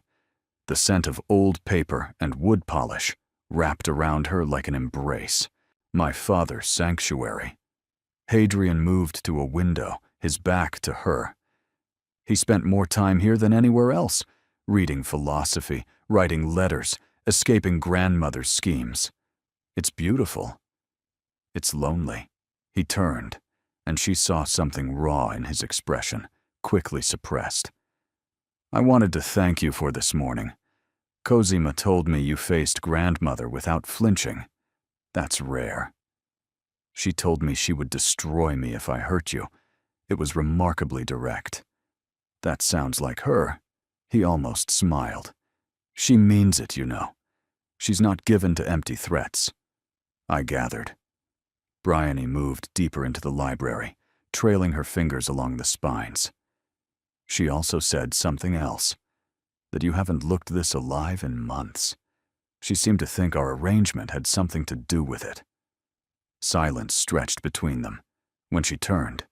The scent of old paper and wood polish wrapped around her like an embrace. My father's sanctuary. Hadrian moved to a window, his back to her. He spent more time here than anywhere else, reading philosophy, writing letters, escaping grandmother's schemes. It's beautiful. It's lonely. He turned, and she saw something raw in his expression, quickly suppressed. I wanted to thank you for this morning. Cosima told me you faced grandmother without flinching. That's rare. She told me she would destroy me if I hurt you. It was remarkably direct. That sounds like her. He almost smiled. She means it, you know. She's not given to empty threats. I gathered. Bryony moved deeper into the library, trailing her fingers along the spines. She also said something else, that you haven't looked this alive in months. She seemed to think our arrangement had something to do with it. Silence stretched between them. When she turned,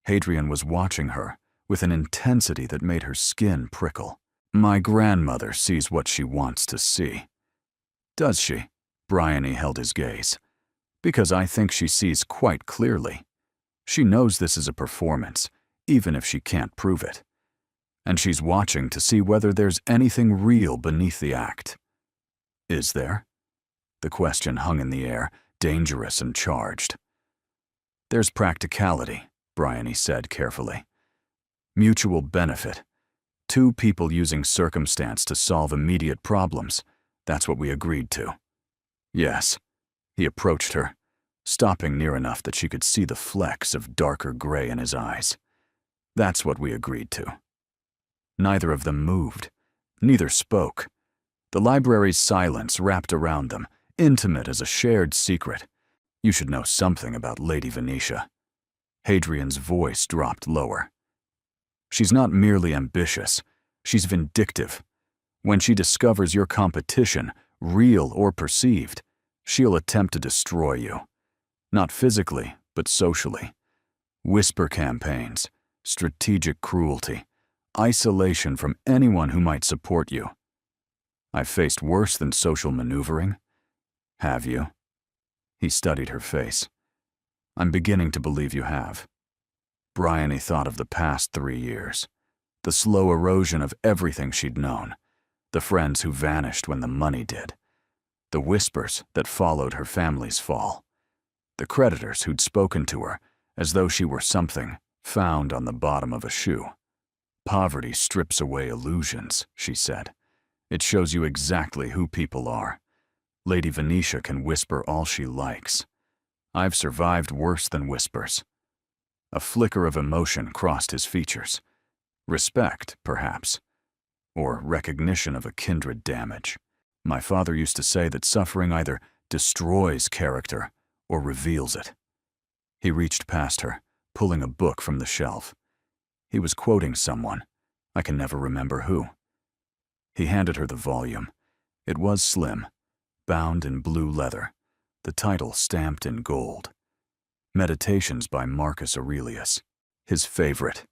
Hadrian was watching her with an intensity that made her skin prickle. My grandmother sees what she wants to see. Does she? Bryony held his gaze. Because I think she sees quite clearly. She knows this is a performance, even if she can't prove it. And she's watching to see whether there's anything real beneath the act. Is there? The question hung in the air, dangerous and charged. There's practicality, Bryony said carefully. Mutual benefit. Two people using circumstance to solve immediate problems. That's what we agreed to. Yes. He approached her, stopping near enough that she could see the flecks of darker gray in his eyes. That's what we agreed to. Neither of them moved. Neither spoke. The library's silence wrapped around them, intimate as a shared secret. You should know something about Lady Venetia. Hadrian's voice dropped lower. She's not merely ambitious. She's vindictive. When she discovers your competition, real or perceived, she'll attempt to destroy you. Not physically, but socially. Whisper campaigns, strategic cruelty, isolation from anyone who might support you. I've faced worse than social maneuvering. Have you? He studied her face. I'm beginning to believe you have. Bryony thought of the past 3 years, the slow erosion of everything she'd known, the friends who vanished when the money did, the whispers that followed her family's fall, the creditors who'd spoken to her as though she were something found on the bottom of a shoe. Poverty strips away illusions, she said. It shows you exactly who people are. Lady Venetia can whisper all she likes. I've survived worse than whispers. A flicker of emotion crossed his features. Respect, perhaps, or recognition of a kindred damage. My father used to say that suffering either destroys character or reveals it. He reached past her, pulling a book from the shelf. He was quoting someone. I can never remember who. He handed her the volume. It was slim, bound in blue leather, the title stamped in gold. Meditations by Marcus Aurelius, his favorite.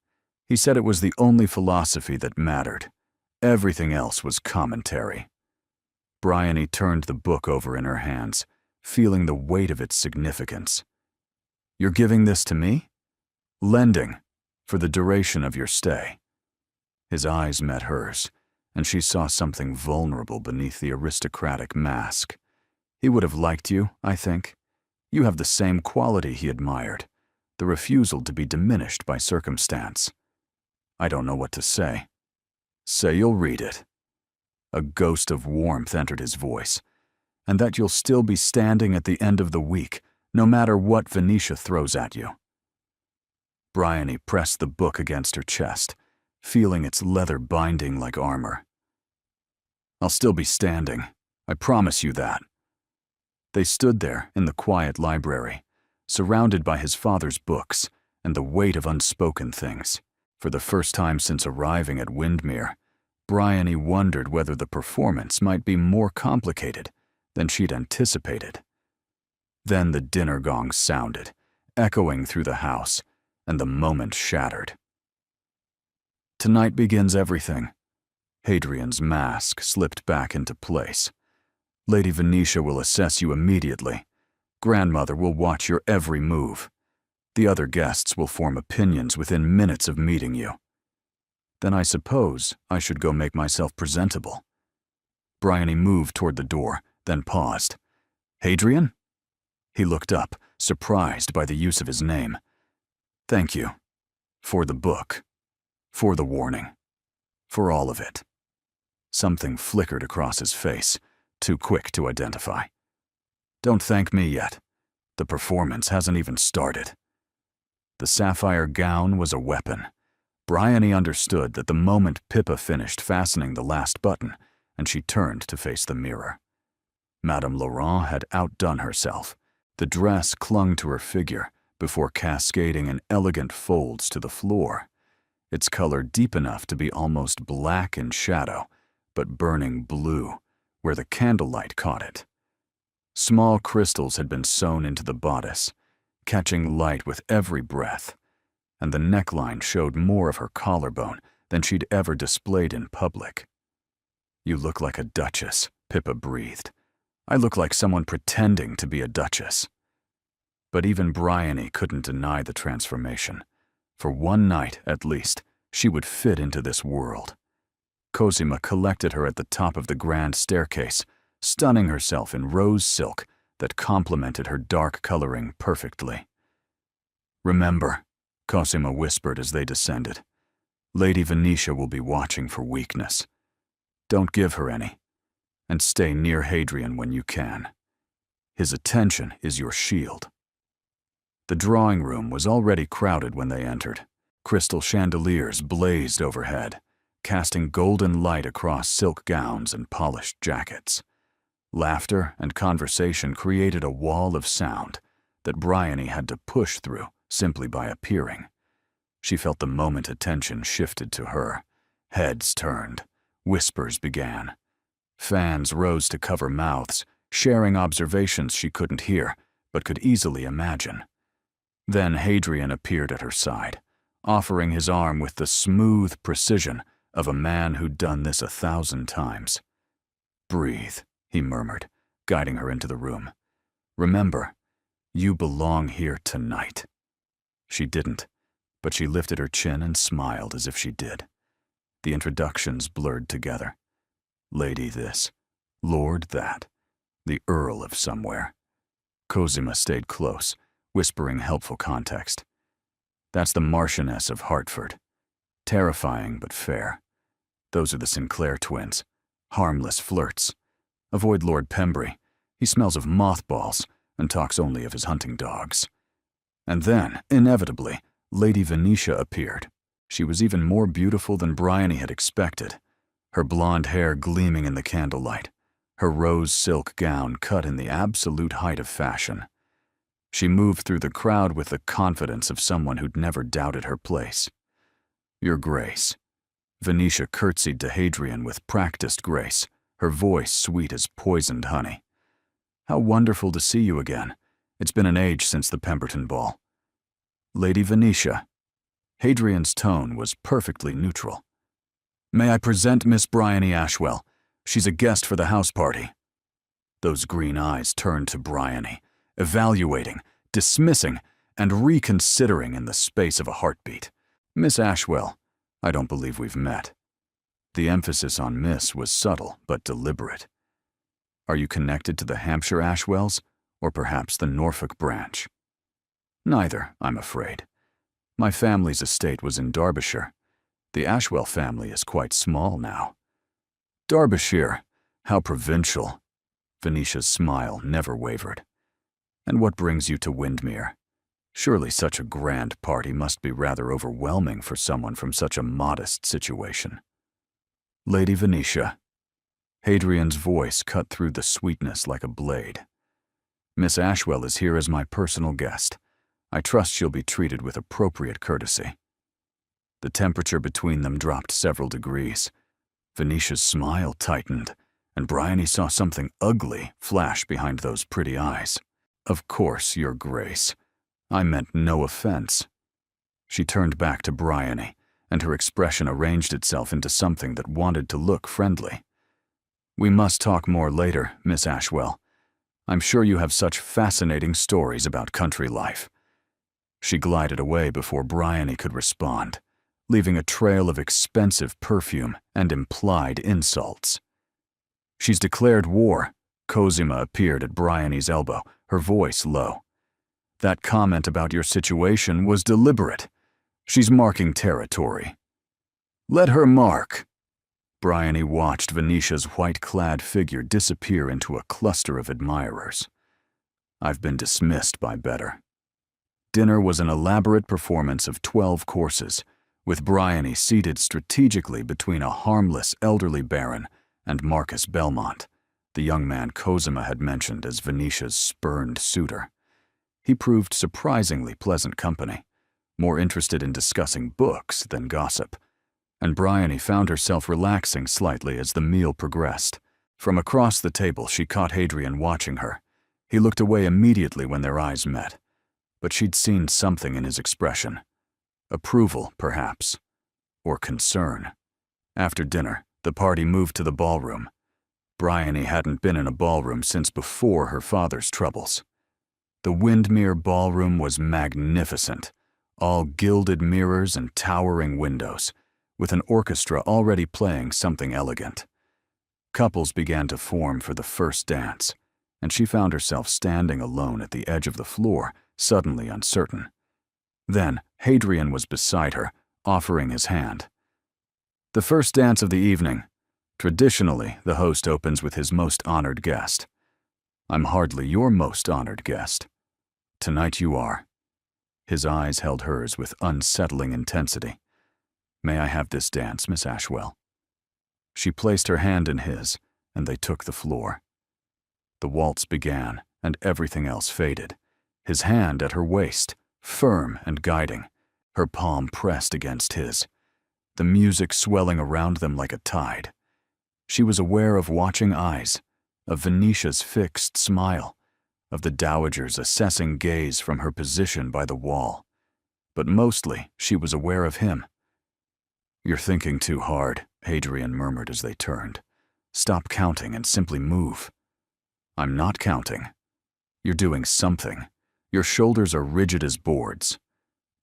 He said it was the only philosophy that mattered. Everything else was commentary. Bryony turned the book over in her hands, feeling the weight of its significance. You're giving this to me? Lending, for the duration of your stay. His eyes met hers, and she saw something vulnerable beneath the aristocratic mask. He would have liked you, I think. You have the same quality he admired, the refusal to be diminished by circumstance. I don't know what to say. Say you'll read it. A ghost of warmth entered his voice, and that you'll still be standing at the end of the week, no matter what Venetia throws at you. Bryony pressed the book against her chest, feeling its leather binding like armor. I'll still be standing. I promise you that. They stood there in the quiet library, surrounded by his father's books and the weight of unspoken things. For the first time since arriving at Windmere, Bryony wondered whether the performance might be more complicated than she'd anticipated. Then the dinner gong sounded, echoing through the house, and the moment shattered. Tonight begins everything. Hadrian's mask slipped back into place. Lady Venetia will assess you immediately. Grandmother will watch your every move. The other guests will form opinions within minutes of meeting you. Then I suppose I should go make myself presentable. Bryony moved toward the door, then paused. Hadrian? He looked up, surprised by the use of his name. Thank you. For the book. For the warning. For all of it. Something flickered across his face, too quick to identify. Don't thank me yet. The performance hasn't even started. The sapphire gown was a weapon. Bryony understood that the moment Pippa finished fastening the last button, and she turned to face the mirror. Madame Laurent had outdone herself. The dress clung to her figure before cascading in elegant folds to the floor, its color deep enough to be almost black in shadow, but burning blue where the candlelight caught it. Small crystals had been sewn into the bodice, catching light with every breath, and the neckline showed more of her collarbone than she'd ever displayed in public. "You look like a duchess," Pippa breathed. "I look like someone pretending to be a duchess." But even Bryony couldn't deny the transformation. For one night, at least, she would fit into this world. Cosima collected her at the top of the grand staircase, stunning herself in rose silk that complemented her dark coloring perfectly. "Remember," Cosima whispered as they descended, "Lady Venetia will be watching for weakness. Don't give her any, and stay near Hadrian when you can. His attention is your shield." The drawing room was already crowded when they entered. Crystal chandeliers blazed overhead, casting golden light across silk gowns and polished jackets. Laughter and conversation created a wall of sound that Bryony had to push through simply by appearing. She felt the moment attention shifted to her. Heads turned. Whispers began. Fans rose to cover mouths, sharing observations she couldn't hear, but could easily imagine. Then Hadrian appeared at her side, offering his arm with the smooth precision of a man who'd done this 1,000 times. "Breathe," he murmured, guiding her into the room. "Remember, you belong here tonight." She didn't, but she lifted her chin and smiled as if she did. The introductions blurred together. Lady this, Lord that, the Earl of somewhere. Cosima stayed close, whispering helpful context. "That's the Marchioness of Hertford. Terrifying but fair. Those are the Sinclair twins. Harmless flirts. Avoid Lord Pembry. He smells of mothballs and talks only of his hunting dogs." And then, inevitably, Lady Venetia appeared. She was even more beautiful than Bryony had expected, her blonde hair gleaming in the candlelight, her rose silk gown cut in the absolute height of fashion. She moved through the crowd with the confidence of someone who'd never doubted her place. "Your Grace." Venetia curtsied to Hadrian with practiced grace, her voice sweet as poisoned honey. "How wonderful to see you again. It's been an age since the Pemberton Ball." "Lady Venetia." Hadrian's tone was perfectly neutral. "May I present Miss Bryony Ashwell? She's a guest for the house party." Those green eyes turned to Bryony, evaluating, dismissing, and reconsidering in the space of a heartbeat. "Miss Ashwell, I don't believe we've met." The emphasis on Miss was subtle but deliberate. "Are you connected to the Hampshire Ashwells, or perhaps the Norfolk branch?" "Neither, I'm afraid. My family's estate was in Derbyshire. The Ashwell family is quite small now." "Derbyshire, how provincial." Venetia's smile never wavered. "And what brings you to Windermere? Surely such a grand party must be rather overwhelming for someone from such a modest situation." "Lady Venetia." Hadrian's voice cut through the sweetness like a blade. "Miss Ashwell is here as my personal guest. I trust she'll be treated with appropriate courtesy." The temperature between them dropped several degrees. Venetia's smile tightened, and Bryony saw something ugly flash behind those pretty eyes. "Of course, Your Grace. I meant no offense." She turned back to Bryony, and her expression arranged itself into something that wanted to look friendly. "We must talk more later, Miss Ashwell. I'm sure you have such fascinating stories about country life." She glided away before Bryony could respond, leaving a trail of expensive perfume and implied insults. "She's declared war." Cosima appeared at Bryony's elbow, her voice low. "That comment about your situation was deliberate. She's marking territory." "Let her mark." Bryony watched Venetia's white-clad figure disappear into a cluster of admirers. "I've been dismissed by better." Dinner was an elaborate performance of 12 courses, with Bryony seated strategically between a harmless elderly baron and Marcus Belmont, the young man Cosima had mentioned as Venetia's spurned suitor. He proved surprisingly pleasant company, more interested in discussing books than gossip, and Bryony found herself relaxing slightly as the meal progressed. From across the table, she caught Hadrian watching her. He looked away immediately when their eyes met, but she'd seen something in his expression. Approval, perhaps, or concern. After dinner, the party moved to the ballroom. Bryony hadn't been in a ballroom since before her father's troubles. The Windmere Ballroom was magnificent, all gilded mirrors and towering windows, with an orchestra already playing something elegant. Couples began to form for the first dance, and she found herself standing alone at the edge of the floor, suddenly uncertain. Then Hadrian was beside her, offering his hand. The first dance of the evening. Traditionally, the host opens with his most honored guest. I'm hardly your most honored guest. Tonight you are. His eyes held hers with unsettling intensity. May I have this dance, Miss Ashwell? She placed her hand in his, and they took the floor. The waltz began, and everything else faded. His hand at her waist, firm and guiding, her palm pressed against his, the music swelling around them like a tide. She was aware of watching eyes, of Venetia's fixed smile, of the dowager's assessing gaze from her position by the wall. But mostly, she was aware of him. You're thinking too hard, Hadrian murmured as they turned. Stop counting and simply move. I'm not counting. You're doing something. Your shoulders are rigid as boards.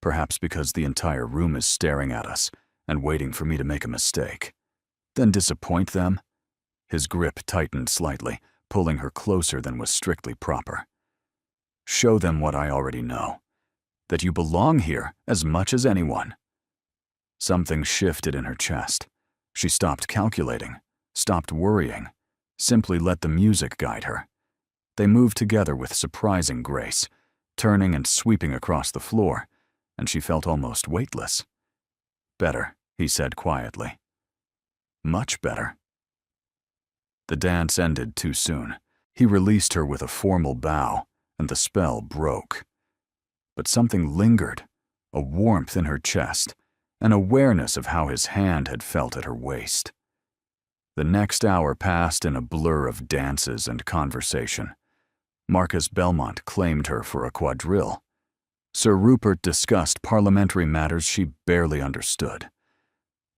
Perhaps because the entire room is staring at us and waiting for me to make a mistake. Then disappoint them? His grip tightened slightly, pulling her closer than was strictly proper. Show them what I already know, that you belong here as much as anyone. Something shifted in her chest. She stopped calculating, stopped worrying, simply let the music guide her. They moved together with surprising grace, turning and sweeping across the floor, and she felt almost weightless. Better, he said quietly. Much better. The dance ended too soon. He released her with a formal bow, and the spell broke. But something lingered, a warmth in her chest, an awareness of how his hand had felt at her waist. The next hour passed in a blur of dances and conversation. Marcus Belmont claimed her for a quadrille. Sir Rupert discussed parliamentary matters she barely understood.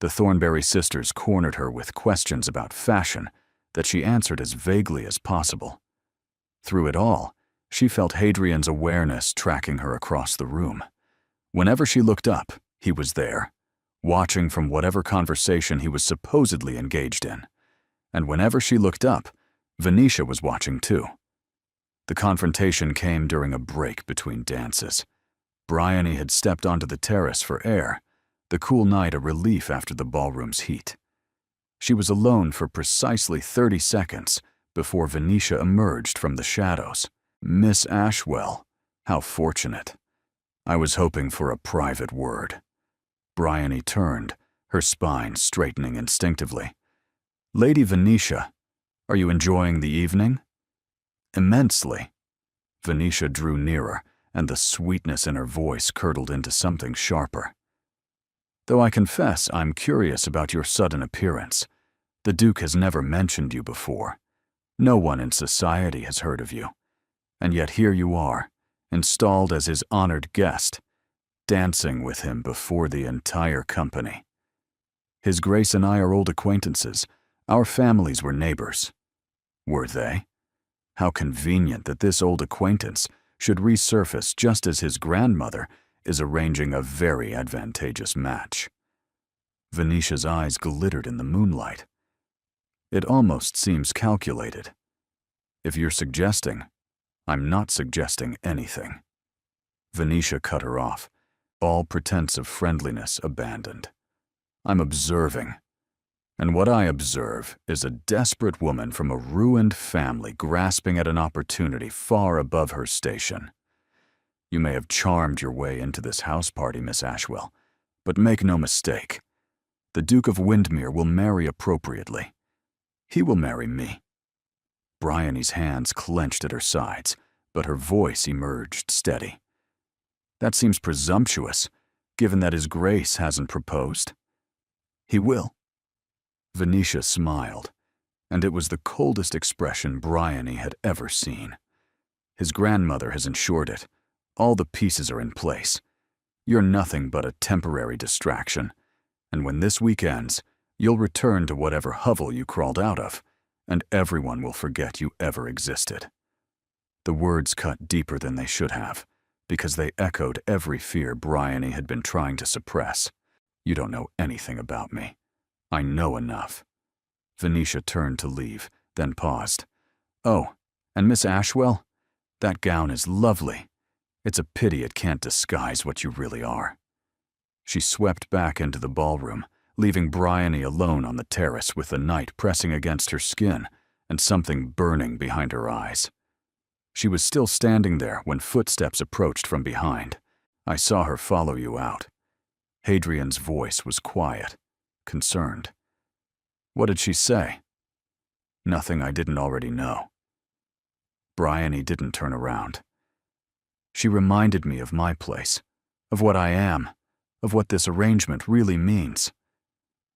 The Thornbury sisters cornered her with questions about fashion that she answered as vaguely as possible. Through it all, she felt Hadrian's awareness tracking her across the room. Whenever she looked up, he was there, watching from whatever conversation he was supposedly engaged in. And whenever she looked up, Venetia was watching too. The confrontation came during a break between dances. Bryony had stepped onto the terrace for air, the cool night a relief after the ballroom's heat. She was alone for precisely 30 seconds before Venetia emerged from the shadows. Miss Ashwell, how fortunate. I was hoping for a private word. Bryony turned, her spine straightening instinctively. Lady Venetia, are you enjoying the evening? Immensely. Venetia drew nearer, and the sweetness in her voice curdled into something sharper. Though I confess I'm curious about your sudden appearance. The Duke has never mentioned you before. No one in society has heard of you. And yet here you are, installed as his honored guest, dancing with him before the entire company. His Grace and I are old acquaintances. Our families were neighbors. Were they? How convenient that this old acquaintance should resurface just as his grandmother is arranging a very advantageous match. Venetia's eyes glittered in the moonlight. It almost seems calculated. If you're suggesting, I'm not suggesting anything. Venetia cut her off, all pretense of friendliness abandoned. I'm observing. And what I observe is a desperate woman from a ruined family grasping at an opportunity far above her station. You may have charmed your way into this house party, Miss Ashwell, But make no mistake, the Duke of Windermere will marry appropriately. He will marry me." Bryony's hands clenched at her sides, but her voice emerged steady. "That seems presumptuous, given that His Grace hasn't proposed." "He will." Venetia smiled, and it was the coldest expression Bryony had ever seen. "His grandmother has ensured it. All the pieces are in place. You're nothing but a temporary distraction, and when this week ends, you'll return to whatever hovel you crawled out of, and everyone will forget you ever existed." The words cut deeper than they should have, because they echoed every fear Bryony had been trying to suppress. "You don't know anything about me. I know enough." Venetia turned to leave, then paused. "Oh, and Miss Ashwell? That gown is lovely. It's a pity it can't disguise what you really are." She swept back into the ballroom, leaving Bryony alone on the terrace with the night pressing against her skin and something burning behind her eyes. She was still standing there when footsteps approached from behind. "I saw her follow you out." Hadrian's voice was quiet, concerned. "What did she say?" "Nothing I didn't already know." Bryony didn't turn around. "She reminded me of my place, of what I am, of what this arrangement really means.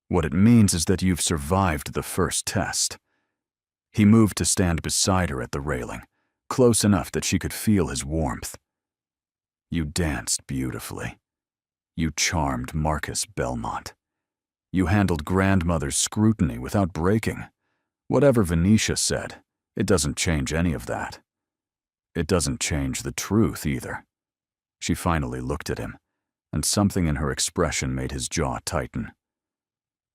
What it means is that you've survived the first test." He moved to stand beside her at the railing, close enough that she could feel his warmth. "You danced beautifully. You charmed Marcus Belmont. You handled grandmother's scrutiny without breaking. Whatever Venetia said, it doesn't change any of that. It doesn't change the truth either." She finally looked at him, and something in her expression made his jaw tighten.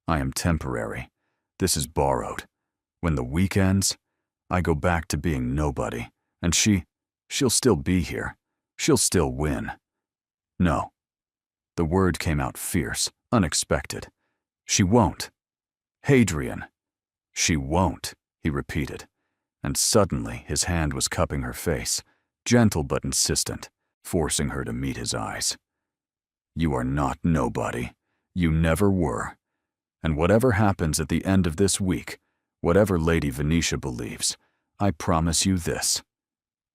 "I am temporary. This is borrowed. When the week ends, I go back to being nobody, and she'll still be here. She'll still win." "No." The word came out fierce, unexpected. "She won't." "Hadrian." "She won't," he repeated, and suddenly his hand was cupping her face, gentle but insistent, forcing her to meet his eyes. "You are not nobody. You never were. And whatever happens at the end of this week, whatever Lady Venetia believes, I promise you this: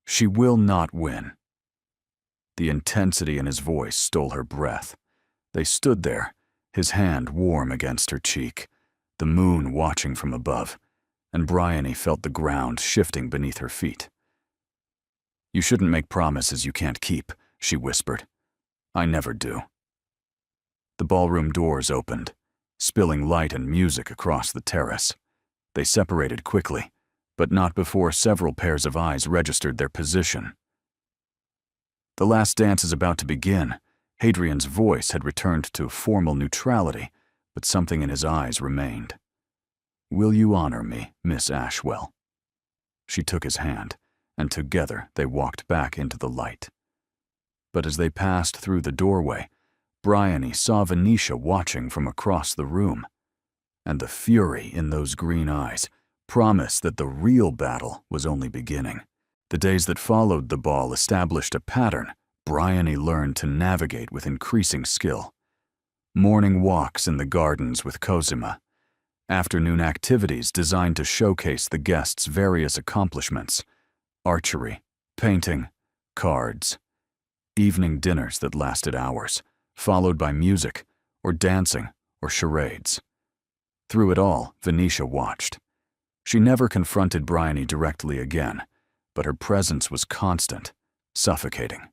she will not win." The intensity in his voice stole her breath. They stood there, his hand warm against her cheek, the moon watching from above, and Bryony felt the ground shifting beneath her feet. "You shouldn't make promises you can't keep," she whispered. "I never do." The ballroom doors opened, spilling light and music across the terrace. They separated quickly, but not before several pairs of eyes registered their position. "The last dance is about to begin." Hadrian's voice had returned to formal neutrality, but something in his eyes remained. "Will you honor me, Miss Ashwell?" She took his hand, and together they walked back into the light. But as they passed through the doorway, Bryony saw Venetia watching from across the room, and the fury in those green eyes promised that the real battle was only beginning. The days that followed the ball established a pattern Bryony learned to navigate with increasing skill. Morning walks in the gardens with Cosima, afternoon activities designed to showcase the guests' various accomplishments, archery, painting, cards, evening dinners that lasted hours, followed by music, or dancing, or charades. Through it all, Venetia watched. She never confronted Bryony directly again, but her presence was constant, suffocating.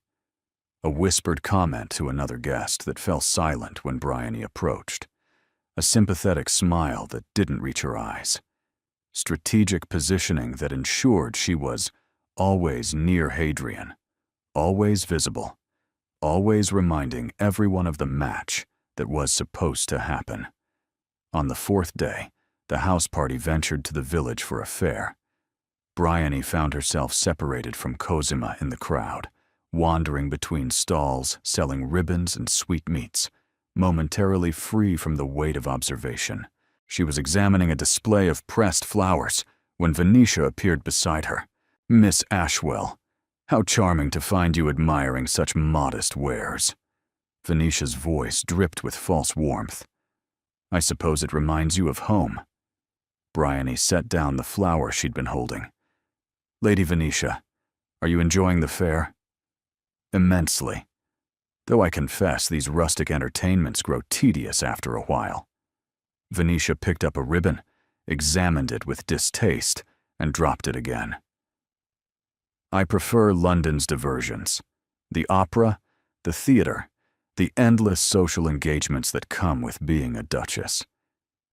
A whispered comment to another guest that fell silent when Bryony approached. A sympathetic smile that didn't reach her eyes. Strategic positioning that ensured she was always near Hadrian, always visible, always reminding everyone of the match that was supposed to happen. On the fourth day, the house party ventured to the village for a fair. Bryony found herself separated from Cosima in the crowd, wandering between stalls selling ribbons and sweetmeats, momentarily free from the weight of observation. She was examining a display of pressed flowers when Venetia appeared beside her. "Miss Ashwell, how charming to find you admiring such modest wares." Venetia's voice dripped with false warmth. I suppose it reminds you of home. Bryony set down the flower she'd been holding. Lady Venetia, are you enjoying the fair? Immensely. Though I confess these rustic entertainments grow tedious after a while. Venetia picked up a ribbon, examined it with distaste, and dropped it again. I prefer London's diversions. The opera, the theater, the endless social engagements that come with being a duchess.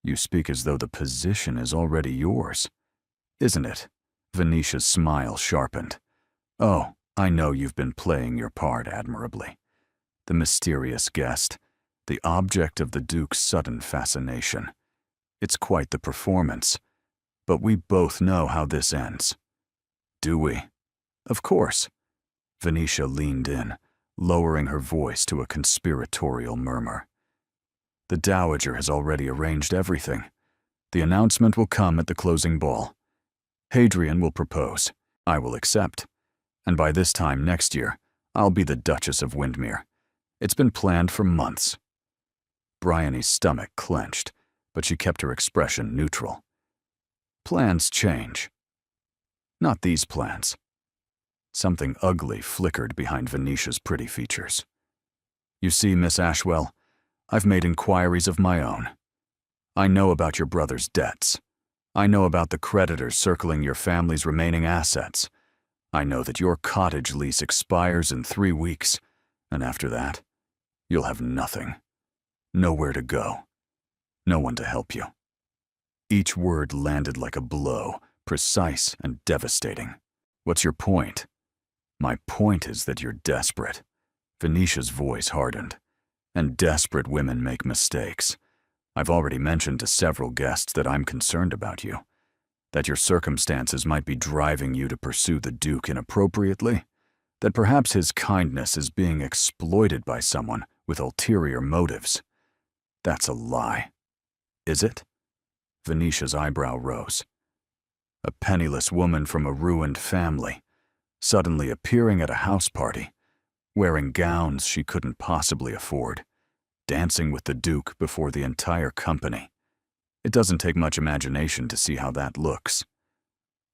You speak as though the position is already yours. Isn't it? Venetia's smile sharpened. Oh, I know you've been playing your part admirably. The mysterious guest, the object of the Duke's sudden fascination. It's quite the performance. But we both know how this ends. Do we? Of course. Venetia leaned in, lowering her voice to a conspiratorial murmur. The Dowager has already arranged everything. The announcement will come at the closing ball. Hadrian will propose. I will accept. And by this time next year, I'll be the Duchess of Windermere. It's been planned for months. Bryony's stomach clenched, but she kept her expression neutral. Plans change. Not these plans. Something ugly flickered behind Venetia's pretty features. You see, Miss Ashwell, I've made inquiries of my own. I know about your brother's debts. I know about the creditors circling your family's remaining assets. I know that your cottage lease expires in 3 weeks, and after that, you'll have nothing. Nowhere to go. No one to help you. Each word landed like a blow, precise and devastating. What's your point? My point is that you're desperate. Venetia's voice hardened. And desperate women make mistakes. I've already mentioned to several guests that I'm concerned about you. That your circumstances might be driving you to pursue the Duke inappropriately. That perhaps his kindness is being exploited by someone with ulterior motives. That's a lie. Is it? Venetia's eyebrow rose. A penniless woman from a ruined family, suddenly appearing at a house party, wearing gowns she couldn't possibly afford, dancing with the Duke before the entire company. It doesn't take much imagination to see how that looks.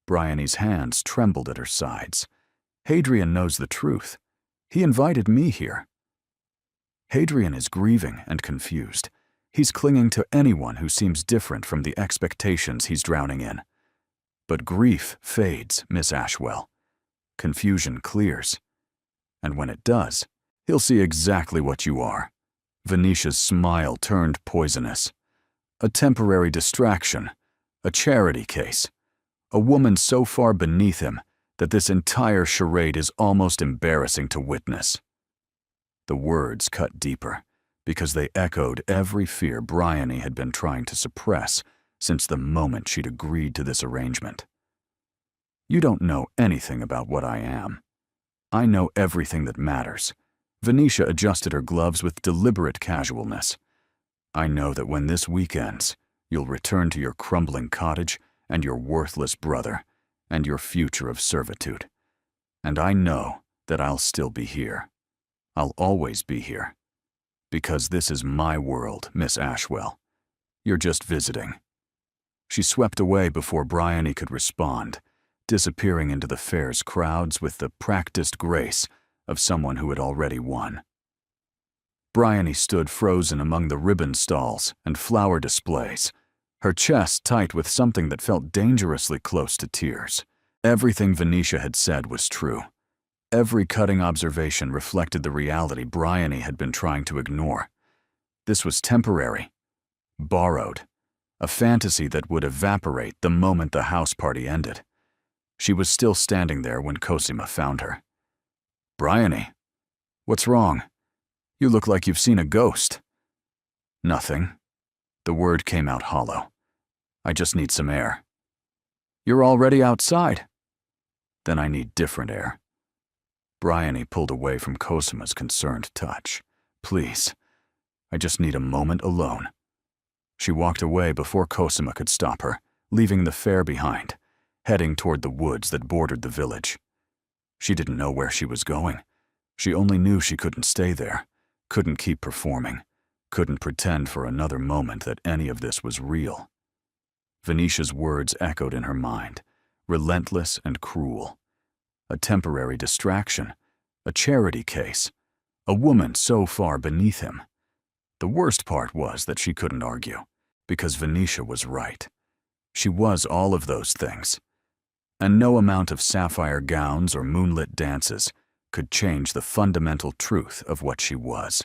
Bryony's hands trembled at her sides. Hadrian knows the truth. He invited me here. Hadrian is grieving and confused. He's clinging to anyone who seems different from the expectations he's drowning in. But grief fades, Miss Ashwell. Confusion clears. And when it does, he'll see exactly what you are. Venetia's smile turned poisonous. A temporary distraction, a charity case, a woman so far beneath him that this entire charade is almost embarrassing to witness. The words cut deeper, because they echoed every fear Bryony had been trying to suppress since the moment she'd agreed to this arrangement. You don't know anything about what I am. I know everything that matters. Venetia adjusted her gloves with deliberate casualness. I know that when this week ends, you'll return to your crumbling cottage and your worthless brother and your future of servitude. And I know that I'll still be here. I'll always be here. Because this is my world, Miss Ashwell. You're just visiting. She swept away before Bryony could respond, disappearing into the fair's crowds with the practiced grace of someone who had already won. Bryony stood frozen among the ribbon stalls and flower displays, her chest tight with something that felt dangerously close to tears. Everything Venetia had said was true. Every cutting observation reflected the reality Bryony had been trying to ignore. This was temporary, borrowed, a fantasy that would evaporate the moment the house party ended. She was still standing there when Cosima found her. Bryony, what's wrong? You look like you've seen a ghost. Nothing. The word came out hollow. I just need some air. You're already outside. Then I need different air. Bryony pulled away from Cosima's concerned touch. Please, I just need a moment alone. She walked away before Cosima could stop her, leaving the fair behind, heading toward the woods that bordered the village. She didn't know where she was going. She only knew she couldn't stay there, couldn't keep performing, couldn't pretend for another moment that any of this was real. Venetia's words echoed in her mind, relentless and cruel. A temporary distraction, a charity case, a woman so far beneath him. The worst part was that she couldn't argue, because Venetia was right. She was all of those things. And no amount of sapphire gowns or moonlit dances could change the fundamental truth of what she was.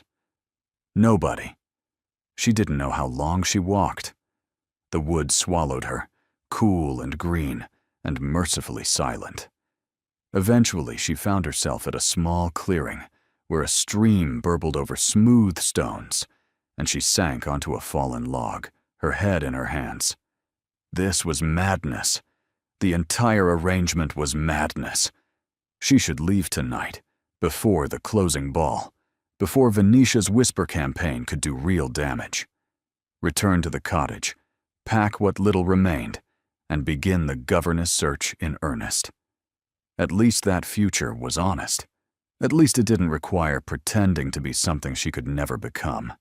Nobody. She didn't know how long she walked. The woods swallowed her, cool and green, and mercifully silent. Eventually, she found herself at a small clearing where a stream burbled over smooth stones, and she sank onto a fallen log, her head in her hands. This was madness. The entire arrangement was madness. She should leave tonight, before the closing ball, before Venetia's whisper campaign could do real damage. Return to the cottage, pack what little remained, and begin the governess search in earnest. At least that future was honest. At least it didn't require pretending to be something she could never become.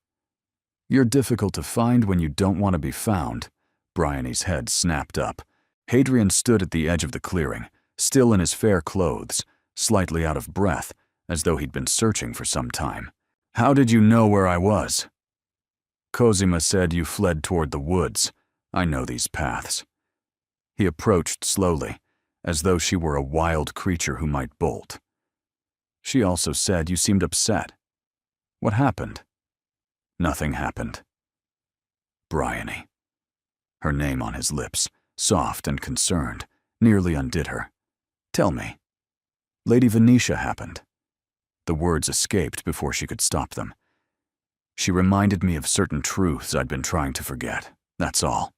"You're difficult to find when you don't want to be found." Bryony's head snapped up. Hadrian stood at the edge of the clearing, still in his fair clothes, slightly out of breath, as though he'd been searching for some time. "How did you know where I was?" "Cosima said you fled toward the woods. I know these paths." He approached slowly, as though she were a wild creature who might bolt. "She also said you seemed upset. What happened?" "Nothing happened." Bryony. Her name on his lips, soft and concerned, nearly undid her. "Tell me." "Lady Venetia happened." The words escaped before she could stop them. "She reminded me of certain truths I'd been trying to forget, that's all."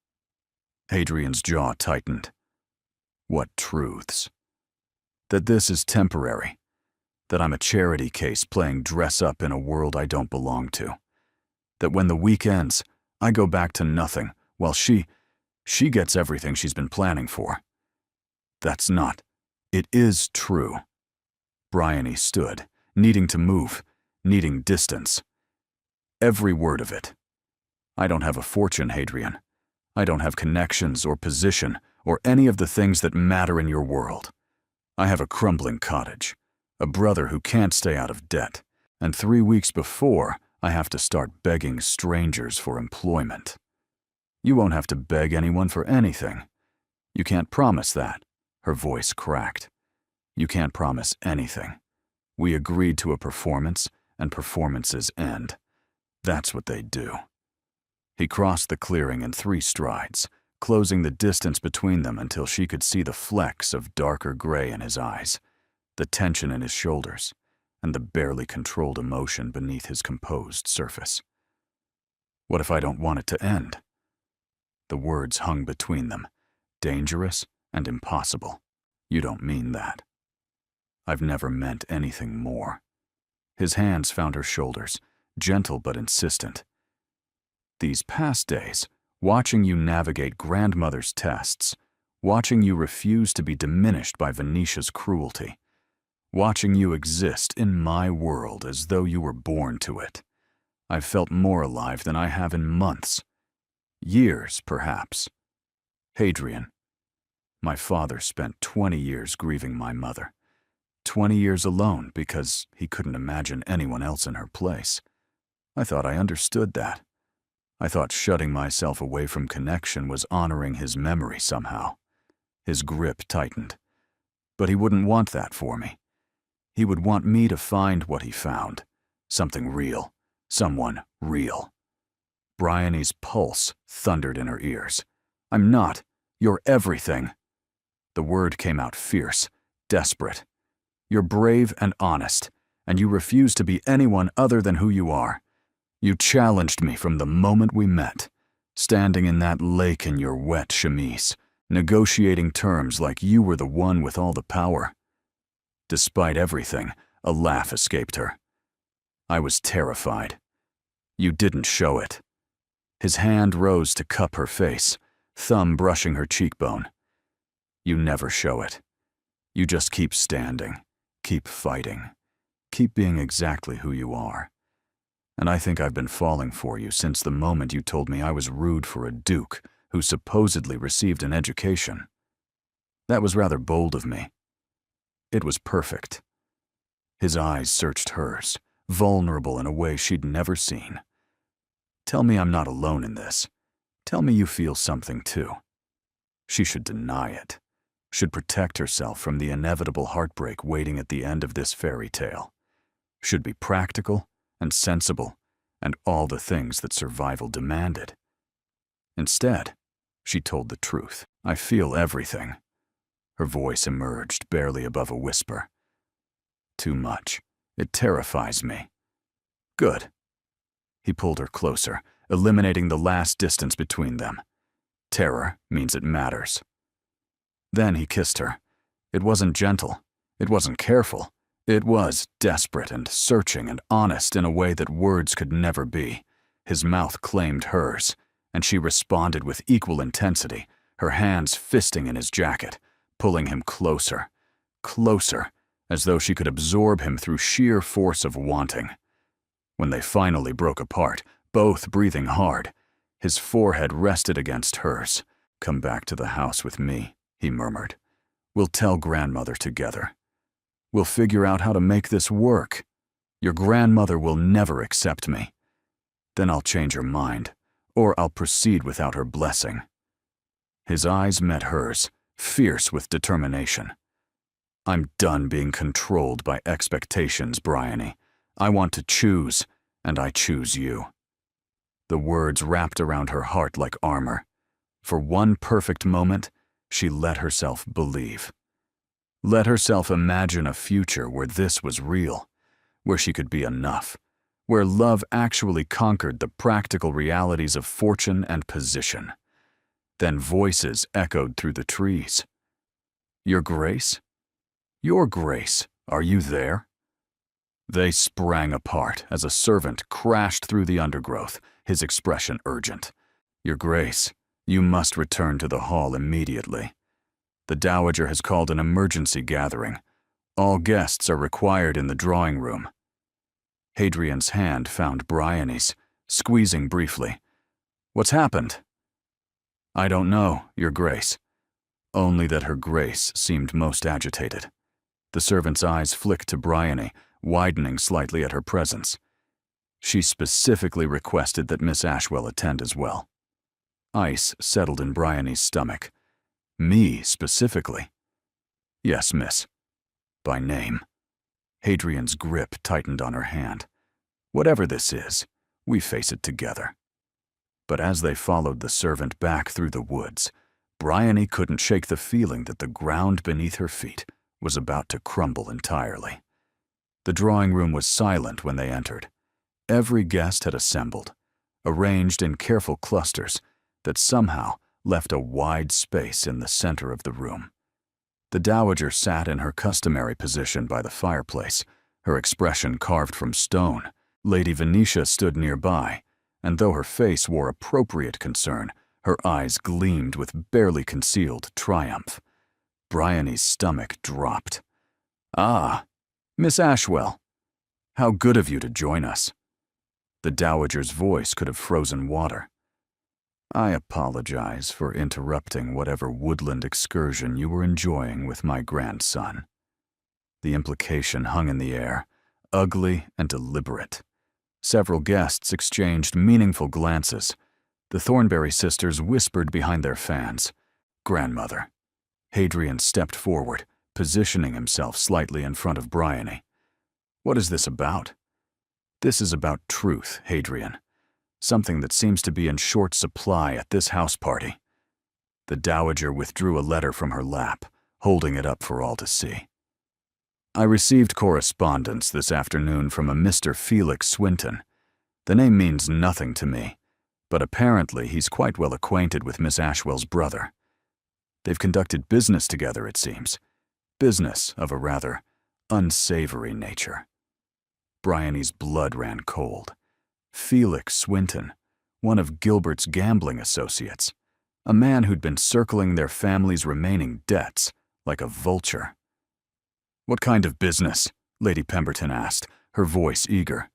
Hadrian's jaw tightened. "What truths?" "That this is temporary. That I'm a charity case playing dress-up in a world I don't belong to. That when the week ends, I go back to nothing, while she gets everything she's been planning for." "That's not. It is true." Bryony stood, needing to move, needing distance. "Every word of it. I don't have a fortune, Hadrian. I don't have connections or position or any of the things that matter in your world. I have a crumbling cottage, a brother who can't stay out of debt, and 3 weeks before, I have to start begging strangers for employment." "You won't have to beg anyone for anything." "You can't promise that." Her voice cracked. "You can't promise anything. We agreed to a performance, and performances end. That's what they do." He crossed the clearing in 3 strides, closing the distance between them until she could see the flecks of darker gray in his eyes, the tension in his shoulders, and the barely controlled emotion beneath his composed surface. "What if I don't want it to end?" The words hung between them, dangerous and impossible. "You don't mean that." "I've never meant anything more." His hands found her shoulders, gentle but insistent. "These past days, watching you navigate grandmother's tests, watching you refuse to be diminished by Venetia's cruelty, watching you exist in my world as though you were born to it, I've felt more alive than I have in months. Years, perhaps. Hadrian. My father spent 20 years grieving my mother. 20 years alone because he couldn't imagine anyone else in her place. I thought I understood that. I thought shutting myself away from connection was honoring his memory somehow. His grip tightened. But he wouldn't want that for me. He would want me to find what he found. Something real. Someone real. Bryony's pulse thundered in her ears. I'm not. You're everything. The word came out fierce, desperate. You're brave and honest, and you refuse to be anyone other than who you are. You challenged me from the moment we met, standing in that lake in your wet chemise, negotiating terms like you were the one with all the power. Despite everything, a laugh escaped her. I was terrified. You didn't show it. His hand rose to cup her face, thumb brushing her cheekbone. You never show it. You just keep standing, keep fighting, keep being exactly who you are. And I think I've been falling for you since the moment you told me I was rude for a duke who supposedly received an education. That was rather bold of me. It was perfect. His eyes searched hers, vulnerable in a way she'd never seen. Tell me I'm not alone in this. Tell me you feel something too. She should deny it, should protect herself from the inevitable heartbreak waiting at the end of this fairy tale, should be practical and sensible and all the things that survival demanded. Instead, she told the truth. I feel everything. Her voice emerged barely above a whisper. Too much. It terrifies me. Good. He pulled her closer, eliminating the last distance between them. Terror means it matters. Then he kissed her. It wasn't gentle. It wasn't careful. It was desperate and searching and honest in a way that words could never be. His mouth claimed hers, and she responded with equal intensity, her hands fisting in his jacket, pulling him closer, closer, as though she could absorb him through sheer force of wanting. When they finally broke apart, both breathing hard, his forehead rested against hers. "Come back to the house with me," he murmured. "We'll tell grandmother together. We'll figure out how to make this work. Your grandmother will never accept me. Then I'll change her mind, or I'll proceed without her blessing." His eyes met hers, fierce with determination. "I'm done being controlled by expectations, Bryony. I want to choose, and I choose you." The words wrapped around her heart like armor. For one perfect moment, she let herself believe. Let herself imagine a future where this was real, where she could be enough, where love actually conquered the practical realities of fortune and position. Then voices echoed through the trees. "Your Grace? Your Grace, are you there?" They sprang apart as a servant crashed through the undergrowth, his expression urgent. "Your Grace, you must return to the hall immediately. The Dowager has called an emergency gathering. All guests are required in the drawing room." Hadrian's hand found Bryony's, squeezing briefly. "What's happened?" "I don't know, Your Grace." Only that her Grace seemed most agitated. The servant's eyes flicked to Bryony, widening slightly at her presence. She specifically requested that Miss Ashwell attend as well. Ice settled in Bryony's stomach. "Me, specifically?" "Yes, miss. By name." Hadrian's grip tightened on her hand. "Whatever this is, we face it together." But as they followed the servant back through the woods, Bryony couldn't shake the feeling that the ground beneath her feet was about to crumble entirely. The drawing room was silent when they entered. Every guest had assembled, arranged in careful clusters that somehow left a wide space in the center of the room. The Dowager sat in her customary position by the fireplace, her expression carved from stone. Lady Venetia stood nearby, and though her face wore appropriate concern, her eyes gleamed with barely concealed triumph. Bryony's stomach dropped. "Ah, Miss Ashwell, how good of you to join us." The Dowager's voice could have frozen water. "I apologize for interrupting whatever woodland excursion you were enjoying with my grandson." The implication hung in the air, ugly and deliberate. Several guests exchanged meaningful glances. The Thornberry sisters whispered behind their fans. "Grandmother." Hadrian stepped forward, positioning himself slightly in front of Bryony. "What is this about?" "This is about truth, Hadrian. Something that seems to be in short supply at this house party." The Dowager withdrew a letter from her lap, holding it up for all to see. "I received correspondence this afternoon from a Mr. Felix Swinton. The name means nothing to me, but apparently he's quite well acquainted with Miss Ashwell's brother. They've conducted business together, it seems. Business of a rather unsavory nature." Bryony's blood ran cold. Felix Swinton, one of Gilbert's gambling associates, a man who'd been circling their family's remaining debts like a vulture. "What kind of business?" Lady Pemberton asked, her voice eager.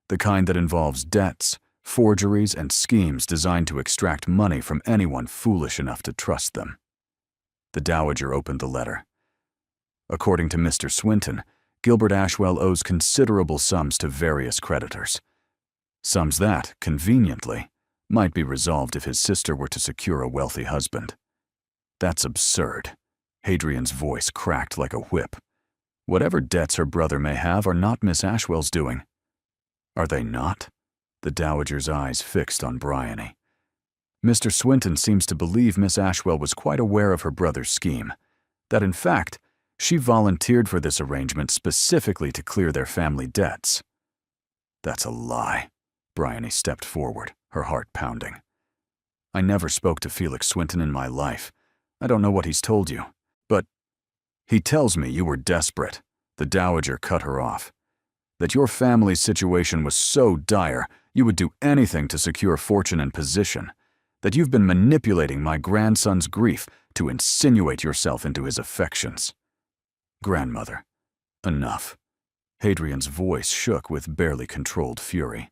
The kind that involves debts, forgeries, and schemes designed to extract money from anyone foolish enough to trust them. The Dowager opened the letter. According to Mr. Swinton, Gilbert Ashwell owes considerable sums to various creditors. Sums that, conveniently, might be resolved if his sister were to secure a wealthy husband. That's absurd. Hadrian's voice cracked like a whip. Whatever debts her brother may have are not Miss Ashwell's doing. Are they not? The Dowager's eyes fixed on Bryony. Mr. Swinton seems to believe Miss Ashwell was quite aware of her brother's scheme, that in fact, she volunteered for this arrangement specifically to clear their family debts. That's a lie. Bryony stepped forward, her heart pounding. I never spoke to Felix Swinton in my life. I don't know what he's told you, but he tells me you were desperate. The Dowager cut her off. That your family's situation was so dire, you would do anything to secure fortune and position. That you've been manipulating my grandson's grief to insinuate yourself into his affections. Grandmother, enough. Hadrian's voice shook with barely controlled fury.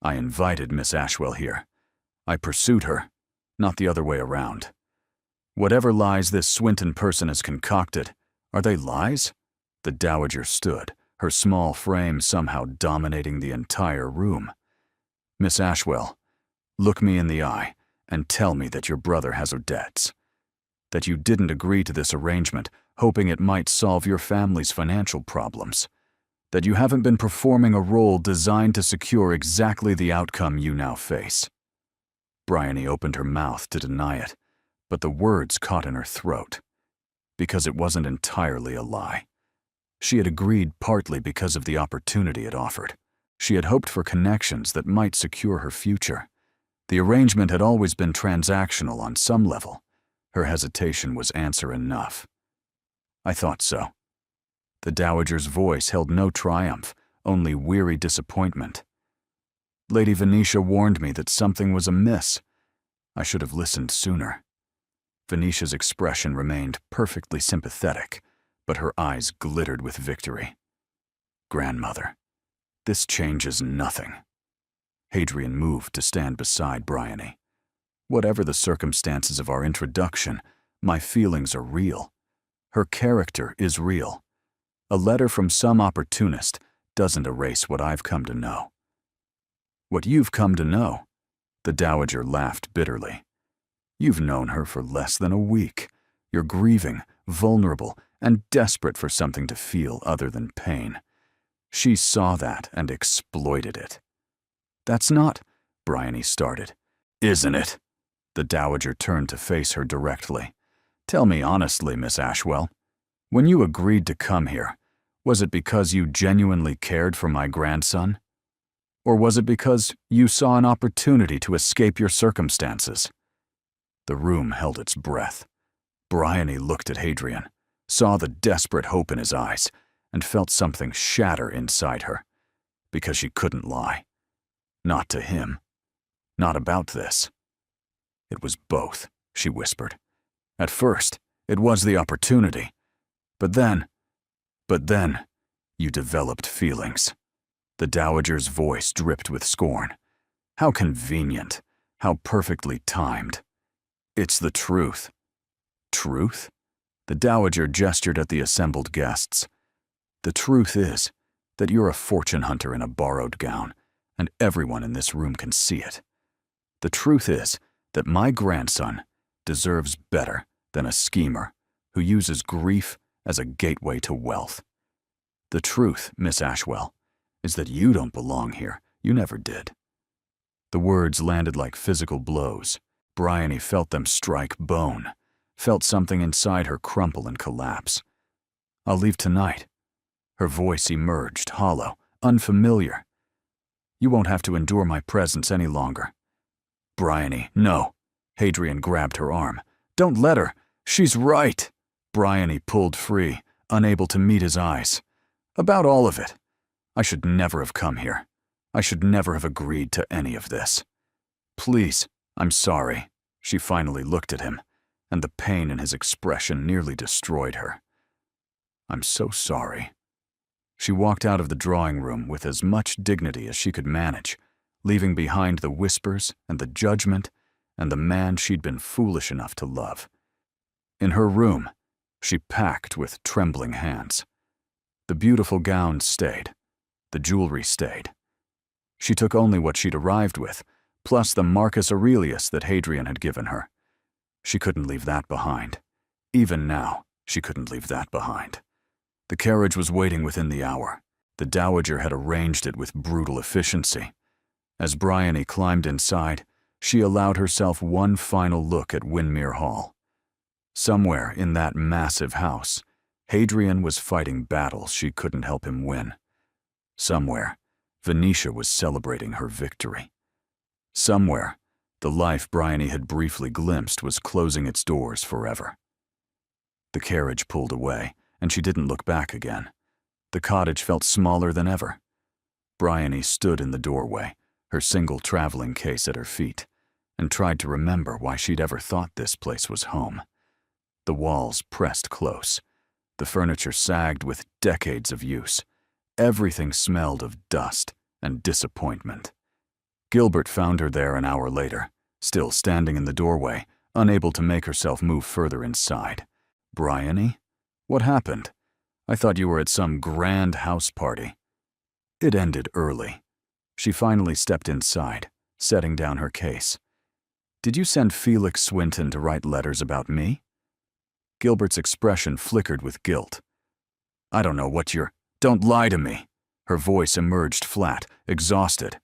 I invited Miss Ashwell here. I pursued her, not the other way around. Whatever lies this Swinton person has concocted, are they lies? The Dowager stood, her small frame somehow dominating the entire room. Miss Ashwell, look me in the eye and tell me that your brother has debts. That you didn't agree to this arrangement, hoping it might solve your family's financial problems. That you haven't been performing a role designed to secure exactly the outcome you now face. Bryony opened her mouth to deny it, but the words caught in her throat. Because it wasn't entirely a lie. She had agreed partly because of the opportunity it offered. She had hoped for connections that might secure her future. The arrangement had always been transactional on some level. Her hesitation was answer enough. I thought so. The Dowager's voice held no triumph, only weary disappointment. Lady Venetia warned me that something was amiss. I should have listened sooner. Venetia's expression remained perfectly sympathetic, but her eyes glittered with victory. Grandmother, this changes nothing. Hadrian moved to stand beside Bryony. Whatever the circumstances of our introduction, my feelings are real. Her character is real. A letter from some opportunist doesn't erase what I've come to know. What you've come to know? The Dowager laughed bitterly. You've known her for less than a week. You're grieving, vulnerable, and desperate for something to feel other than pain. She saw that and exploited it. That's not, Bryony started. Isn't it? The Dowager turned to face her directly. Tell me honestly, Miss Ashwell, when you agreed to come here, was it because you genuinely cared for my grandson? Or was it because you saw an opportunity to escape your circumstances? The room held its breath. Bryony looked at Hadrian, saw the desperate hope in his eyes, and felt something shatter inside her, because she couldn't lie. Not to him. Not about this. It was both, she whispered. At first, it was the opportunity. But then, you developed feelings. The Dowager's voice dripped with scorn. How convenient, how perfectly timed. It's the truth. Truth? The Dowager gestured at the assembled guests. The truth is that you're a fortune hunter in a borrowed gown, and everyone in this room can see it. The truth is that my grandson deserves better than a schemer who uses grief as a gateway to wealth. The truth, Miss Ashwell, is that you don't belong here. You never did. The words landed like physical blows. Bryony felt them strike bone, felt something inside her crumple and collapse. I'll leave tonight. Her voice emerged, hollow, unfamiliar. You won't have to endure my presence any longer. Bryony, no. Hadrian grabbed her arm. Don't let her. She's right. Bryony pulled free, unable to meet his eyes. About all of it. I should never have come here. I should never have agreed to any of this. Please, I'm sorry. She finally looked at him, and the pain in his expression nearly destroyed her. I'm so sorry. She walked out of the drawing room with as much dignity as she could manage, leaving behind the whispers and the judgment and the man she'd been foolish enough to love. In her room, she packed with trembling hands. The beautiful gowns stayed. The jewelry stayed. She took only what she'd arrived with, plus the Marcus Aurelius that Hadrian had given her. She couldn't leave that behind. Even now, she couldn't leave that behind. The carriage was waiting within the hour. The dowager had arranged it with brutal efficiency. As Bryony climbed inside, she allowed herself one final look at Winmere Hall. Somewhere in that massive house, Hadrian was fighting battles she couldn't help him win. Somewhere, Venetia was celebrating her victory. Somewhere, the life Bryony had briefly glimpsed was closing its doors forever. The carriage pulled away, and she didn't look back again. The cottage felt smaller than ever. Bryony stood in the doorway, her single traveling case at her feet, and tried to remember why she'd ever thought this place was home. The walls pressed close. The furniture sagged with decades of use. Everything smelled of dust and disappointment. Gilbert found her there an hour later, still standing in the doorway, unable to make herself move further inside. "Bryony? What happened? I thought you were at some grand house party." It ended early. She finally stepped inside, setting down her case. "Did you send Felix Swinton to write letters about me?" Gilbert's expression flickered with guilt. "I don't know what you're— Don't lie to me." Her voice emerged flat, exhausted.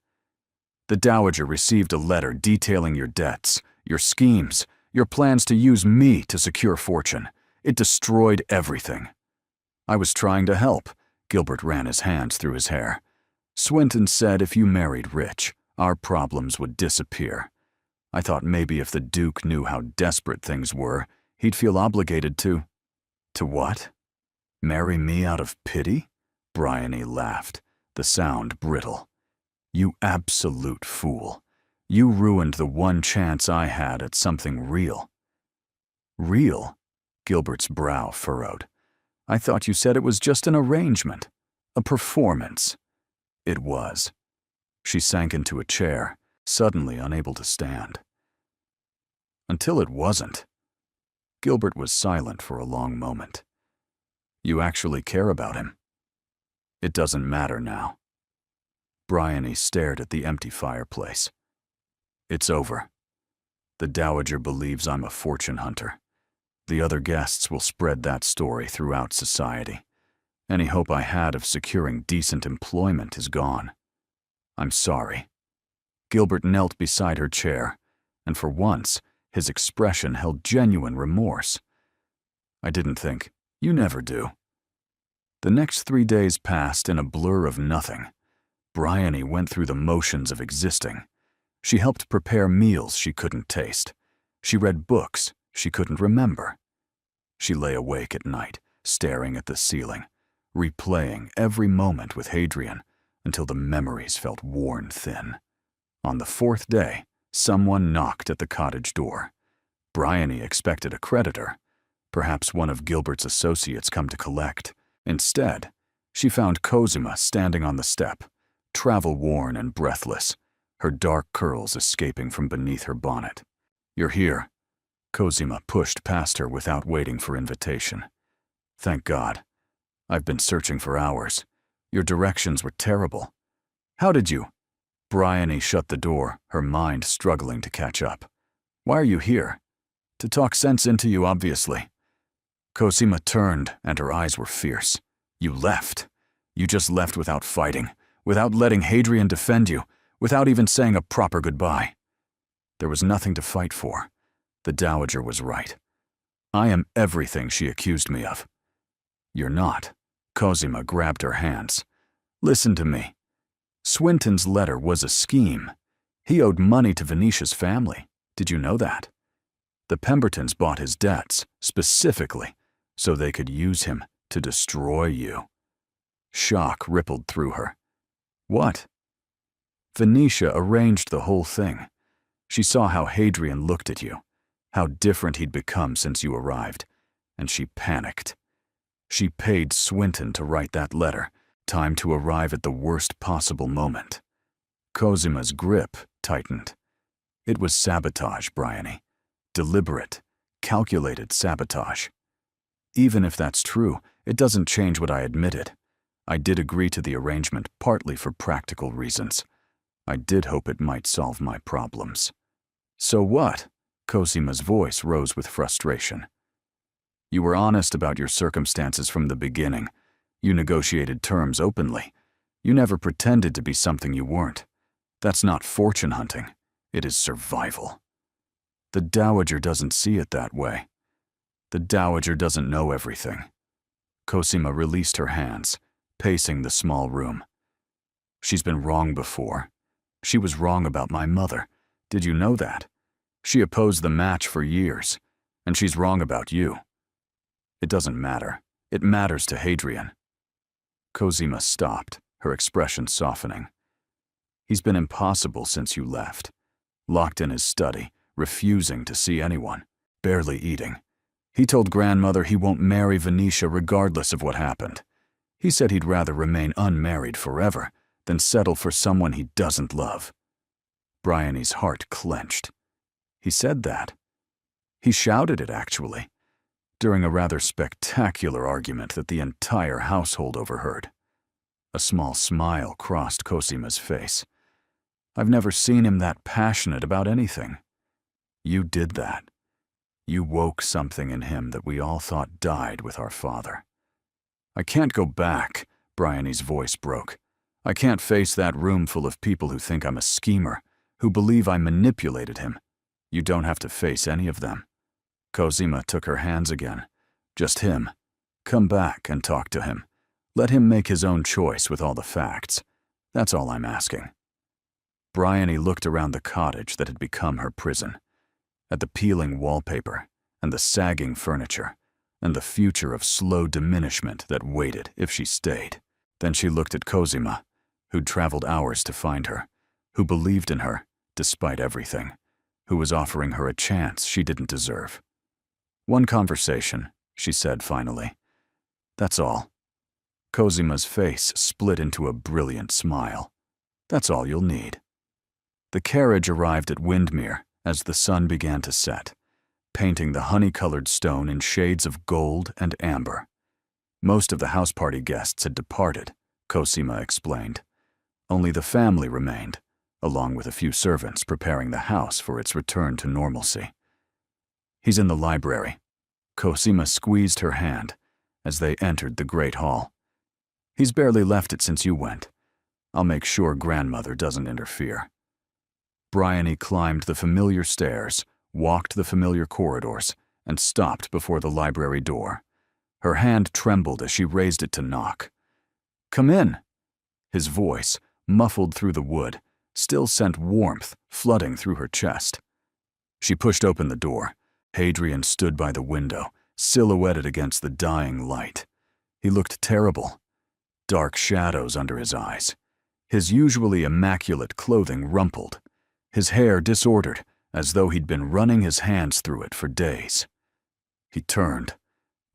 "The dowager received a letter detailing your debts, your schemes, your plans to use me to secure fortune. It destroyed everything." "I was trying to help." Gilbert ran his hands through his hair. "Swinton said if you married rich, our problems would disappear. I thought maybe if the Duke knew how desperate things were, he'd feel obligated to—" "To what? Marry me out of pity?" Bryony laughed, the sound brittle. "You absolute fool. You ruined the one chance I had at something real." "Real?" Gilbert's brow furrowed. "I thought you said it was just an arrangement, a performance." It was. She sank into a chair, suddenly unable to stand. "Until it wasn't." Gilbert was silent for a long moment. "You actually care about him?" "It doesn't matter now." Bryony stared at the empty fireplace. "It's over. The dowager believes I'm a fortune hunter. The other guests will spread that story throughout society. Any hope I had of securing decent employment is gone. I'm sorry." Gilbert knelt beside her chair, and for once, his expression held genuine remorse. "I didn't think. You never do." The next 3 days passed in a blur of nothing. Bryony went through the motions of existing. She helped prepare meals she couldn't taste. She read books she couldn't remember. She lay awake at night, staring at the ceiling, replaying every moment with Hadrian until the memories felt worn thin. On the 4th day, someone knocked at the cottage door. Bryony expected a creditor, perhaps one of Gilbert's associates come to collect. Instead, she found Cosima standing on the step, travel-worn and breathless, her dark curls escaping from beneath her bonnet. "You're here." Cosima pushed past her without waiting for invitation. "Thank God. I've been searching for hours. Your directions were terrible." "How did you—" Bryony shut the door, her mind struggling to catch up. "Why are you here?" "To talk sense into you, obviously." Cosima turned, and her eyes were fierce. "You left. You just left without fighting, without letting Hadrian defend you, without even saying a proper goodbye." "There was nothing to fight for." The dowager was right. "I am everything she accused me of." "You're not." Cosima grabbed her hands. "Listen to me. Swinton's letter was a scheme. He owed money to Venetia's family. Did you know that? The Pembertons bought his debts, specifically, so they could use him to destroy you." Shock rippled through her. "What?" "Venetia arranged the whole thing. She saw how Hadrian looked at you, how different he'd become since you arrived, and she panicked. She paid Swinton to write that letter, time to arrive at the worst possible moment. Cosima's grip tightened. It was sabotage, Bryony. Deliberate, calculated sabotage. Even if that's true, it doesn't change what I admitted. I did agree to the arrangement partly for practical reasons. I did hope it might solve my problems. So what? Cosima's voice rose with frustration. You were honest about your circumstances from the beginning. You negotiated terms openly. You never pretended to be something you weren't. That's not fortune hunting. It is survival. The Dowager doesn't see it that way. The Dowager doesn't know everything. Cosima released her hands, pacing the small room. She's been wrong before. She was wrong about my mother. Did you know that? She opposed the match for years, and she's wrong about you. It doesn't matter. It matters to Hadrian. Cosima stopped, her expression softening. He's been impossible since you left. Locked in his study, refusing to see anyone, barely eating. He told grandmother he won't marry Venetia regardless of what happened. He said he'd rather remain unmarried forever than settle for someone he doesn't love. Bryony's heart clenched. He said that. He shouted it, actually, during a rather spectacular argument that the entire household overheard. A small smile crossed Cosima's face. I've never seen him that passionate about anything. You did that. You woke something in him that we all thought died with our father. I can't go back, Bryony's voice broke. I can't face that room full of people who think I'm a schemer, who believe I manipulated him. You don't have to face any of them. Cosima took her hands again. Just him. Come back and talk to him. Let him make his own choice with all the facts. That's all I'm asking. Bryony looked around the cottage that had become her prison, at the peeling wallpaper and the sagging furniture and the future of slow diminishment that waited if she stayed. Then she looked at Cosima, who'd traveled hours to find her, who believed in her despite everything, who was offering her a chance she didn't deserve. One conversation, she said finally. That's all. Cosima's face split into a brilliant smile. That's all you'll need. The carriage arrived at Windmere as the sun began to set, painting the honey-colored stone in shades of gold and amber. Most of the house party guests had departed, Cosima explained. Only the family remained, along with a few servants preparing the house for its return to normalcy. He's in the library. Cosima squeezed her hand as they entered the great hall. He's barely left it since you went. I'll make sure grandmother doesn't interfere. Bryony climbed the familiar stairs, walked the familiar corridors, and stopped before the library door. Her hand trembled as she raised it to knock. Come in. His voice, muffled through the wood, still sent warmth flooding through her chest. She pushed open the door. Hadrian stood by the window, silhouetted against the dying light. He looked terrible. Dark shadows under his eyes. His usually immaculate clothing rumpled. His hair disordered, as though he'd been running his hands through it for days. He turned,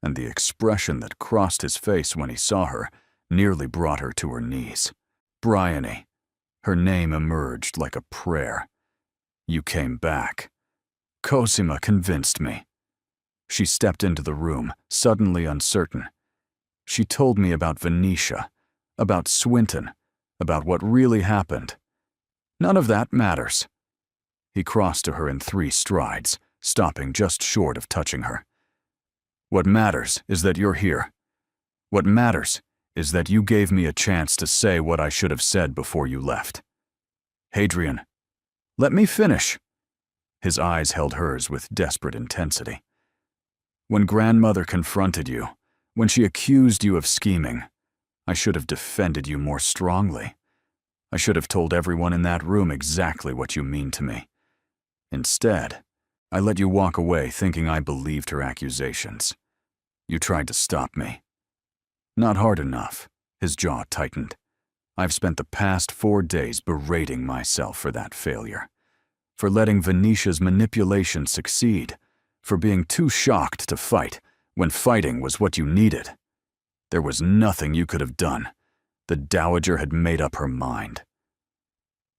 and the expression that crossed his face when he saw her nearly brought her to her knees. Bryony. Her name emerged like a prayer. You came back. Cosima convinced me. She stepped into the room, suddenly uncertain. She told me about Venetia, about Swinton, about what really happened. None of that matters. He crossed to her in 3 strides, stopping just short of touching her. What matters is that you're here. What matters is that you gave me a chance to say what I should have said before you left. Hadrian, let me finish. His eyes held hers with desperate intensity. When grandmother confronted you, when she accused you of scheming, I should have defended you more strongly. I should have told everyone in that room exactly what you mean to me. Instead, I let you walk away thinking I believed her accusations. You tried to stop me. Not hard enough. His jaw tightened. I've spent the past 4 days berating myself for that failure, for letting Venetia's manipulation succeed, for being too shocked to fight when fighting was what you needed. There was nothing you could have done, The dowager had made up her mind.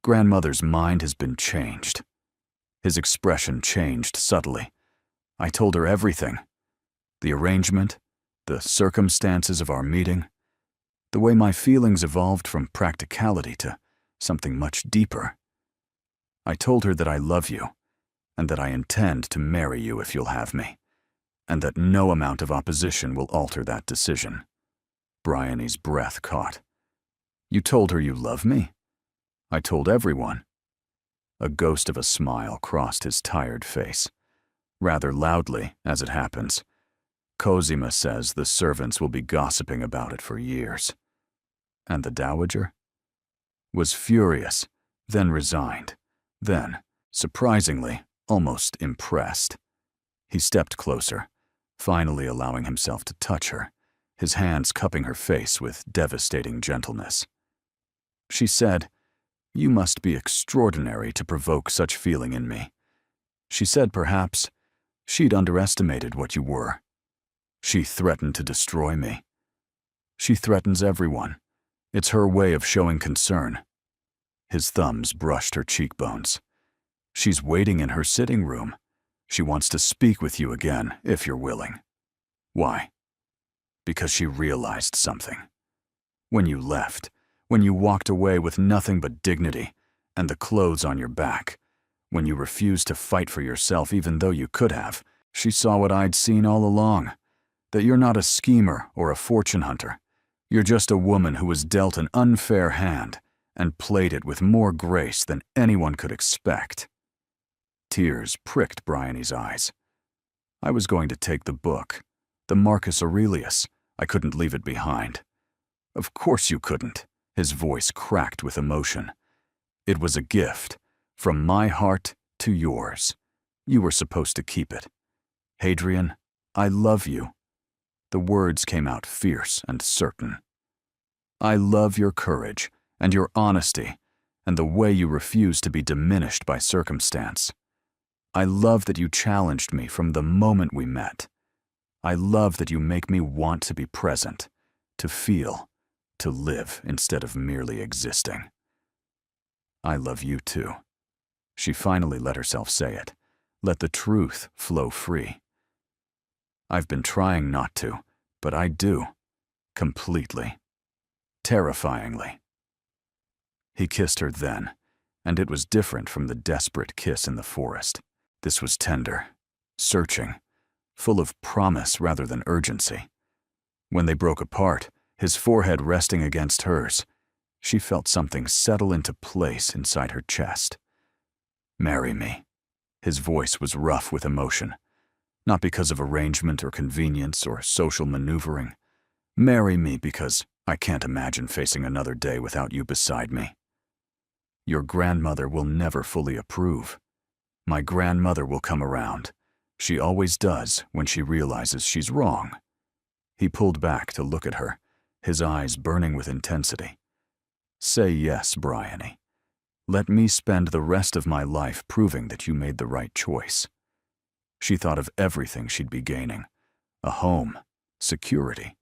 Grandmother's mind has been changed. His expression changed subtly. I told her everything. The arrangement, the circumstances of our meeting, the way my feelings evolved from practicality to something much deeper. I told her that I love you, and that I intend to marry you if you'll have me, and that no amount of opposition will alter that decision. Bryony's breath caught. You told her you love me? I told everyone. A ghost of a smile crossed his tired face. Rather loudly, as it happens. Cosima says the servants will be gossiping about it for years. And the dowager? Was furious, then resigned, then, surprisingly, almost impressed. He stepped closer, finally allowing himself to touch her, his hands cupping her face with devastating gentleness. She said, "You must be extraordinary to provoke such feeling in me." She said perhaps she'd underestimated what you were. She threatened to destroy me. She threatens everyone. It's her way of showing concern. His thumbs brushed her cheekbones. She's waiting in her sitting room. She wants to speak with you again, if you're willing. Why? Because she realized something. When you left, when you walked away with nothing but dignity and the clothes on your back, when you refused to fight for yourself even though you could have, she saw what I'd seen all along, that you're not a schemer or a fortune hunter. You're just a woman who was dealt an unfair hand and played it with more grace than anyone could expect. Tears pricked Bryony's eyes. I was going to take the book, the Marcus Aurelius. I couldn't leave it behind. Of course you couldn't. His voice cracked with emotion. It was a gift, from my heart to yours. You were supposed to keep it. Hadrian, I love you. The words came out fierce and certain. I love your courage and your honesty and the way you refuse to be diminished by circumstance. I love that you challenged me from the moment we met. I love that you make me want to be present, to feel, to live instead of merely existing. I love you too. She finally let herself say it, let the truth flow free. I've been trying not to, but I do. Completely. Terrifyingly. He kissed her then, and it was different from the desperate kiss in the forest. This was tender, searching, full of promise rather than urgency. When they broke apart, his forehead resting against hers, she felt something settle into place inside her chest. Marry me. His voice was rough with emotion, not because of arrangement or convenience or social maneuvering. Marry me because I can't imagine facing another day without you beside me. Your grandmother will never fully approve. My grandmother will come around. She always does when she realizes she's wrong. He pulled back to look at her, his eyes burning with intensity. Say yes, Bryony. Let me spend the rest of my life proving that you made the right choice. She thought of everything she'd be gaining. A home, security,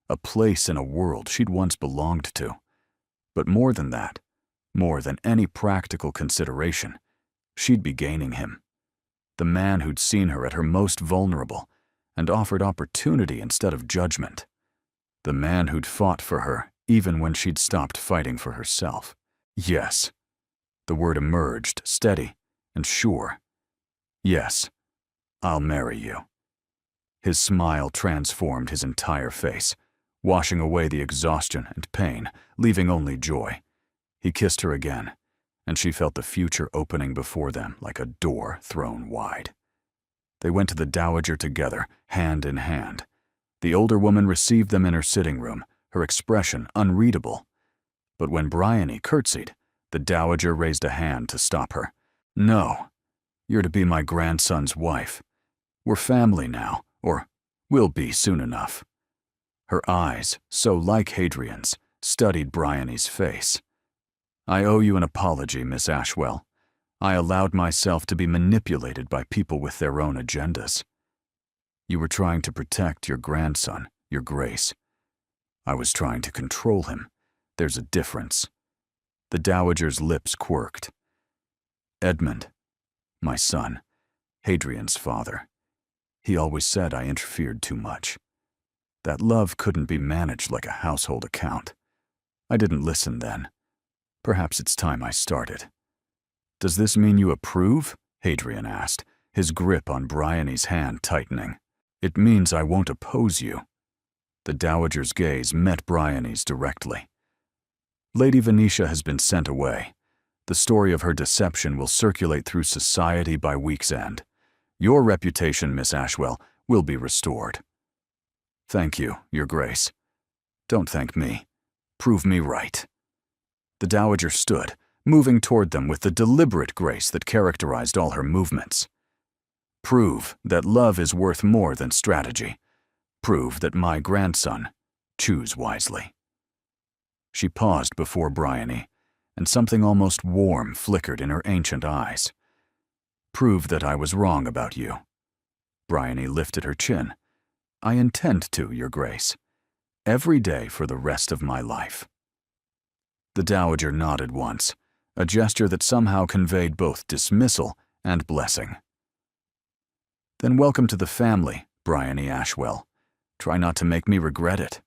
a place in a world she'd once belonged to. But more than that, more than any practical consideration, she'd be gaining him. The man who'd seen her at her most vulnerable and offered opportunity instead of judgment. The man who'd fought for her even when she'd stopped fighting for herself. Yes. The word emerged, steady and sure. Yes, I'll marry you. His smile transformed his entire face, washing away the exhaustion and pain, leaving only joy. He kissed her again, and she felt the future opening before them like a door thrown wide. They went to the dowager together, hand in hand. The older woman received them in her sitting room, her expression unreadable. But when Bryony curtsied, the dowager raised a hand to stop her. No, you're to be my grandson's wife. We're family now, or will be soon enough. Her eyes, so like Hadrian's, studied Bryony's face. I owe you an apology, Miss Ashwell. I allowed myself to be manipulated by people with their own agendas. You were trying to protect your grandson, your Grace. I was trying to control him, There's a difference." The dowager's lips quirked. "Edmund, my son, Hadrian's father. He always said I interfered too much. That love couldn't be managed like a household account. I didn't listen then. Perhaps it's time I started." "Does this mean you approve?" Hadrian asked, his grip on Bryony's hand tightening. "It means I won't oppose you." The dowager's gaze met Bryony's directly. "Lady Venetia has been sent away. The story of her deception will circulate through society by week's end. Your reputation, Miss Ashwell, will be restored." "Thank you, Your Grace." "Don't thank me. Prove me right." The dowager stood, moving toward them with the deliberate grace that characterized all her movements. "Prove that love is worth more than strategy. Prove that my grandson, choose wisely." She paused before Bryony, and something almost warm flickered in her ancient eyes. "Prove that I was wrong about you." Bryony lifted her chin. "I intend to, Your Grace. Every day for the rest of my life." The dowager nodded once, a gesture that somehow conveyed both dismissal and blessing. "Then welcome to the family, Bryony Ashwell. Try not to make me regret it."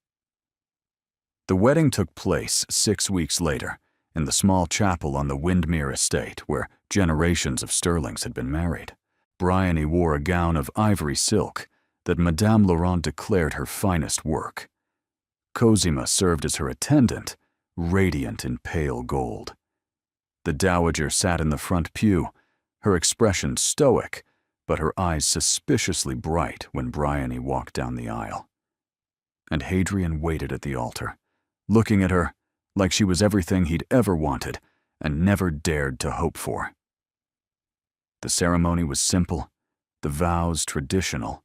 The wedding took place 6 weeks later, in the small chapel on the Windmere estate where generations of Sterlings had been married. Bryony wore a gown of ivory silk that Madame Laurent declared her finest work. Cosima served as her attendant, radiant in pale gold. The dowager sat in the front pew, her expression stoic, but her eyes suspiciously bright when Bryony walked down the aisle. And Hadrian waited at the altar, looking at her like she was everything he'd ever wanted and never dared to hope for. The ceremony was simple, the vows traditional,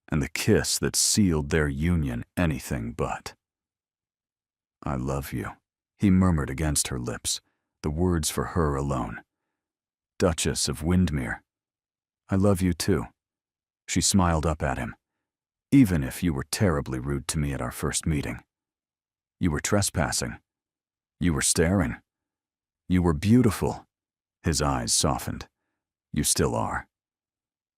and the kiss that sealed their union anything but. "I love you," he murmured against her lips, the words for her alone. "Duchess of Windmere, I love you too." She smiled up at him. "Even if you were terribly rude to me at our first meeting. You were trespassing. You were staring. You were beautiful." His eyes softened. "You still are."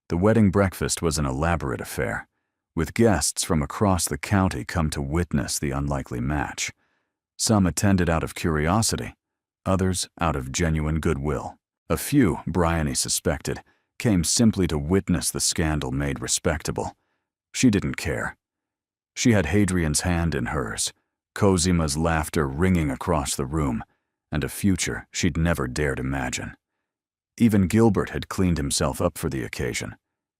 The wedding breakfast was an elaborate affair, with guests from across the county come to witness the unlikely match. Some attended out of curiosity, others out of genuine goodwill. A few, Bryony suspected, came simply to witness the scandal made respectable. She didn't care. She had Hadrian's hand in hers, Cosima's laughter ringing across the room, and a future she'd never dared imagine. Even Gilbert had cleaned himself up for the occasion,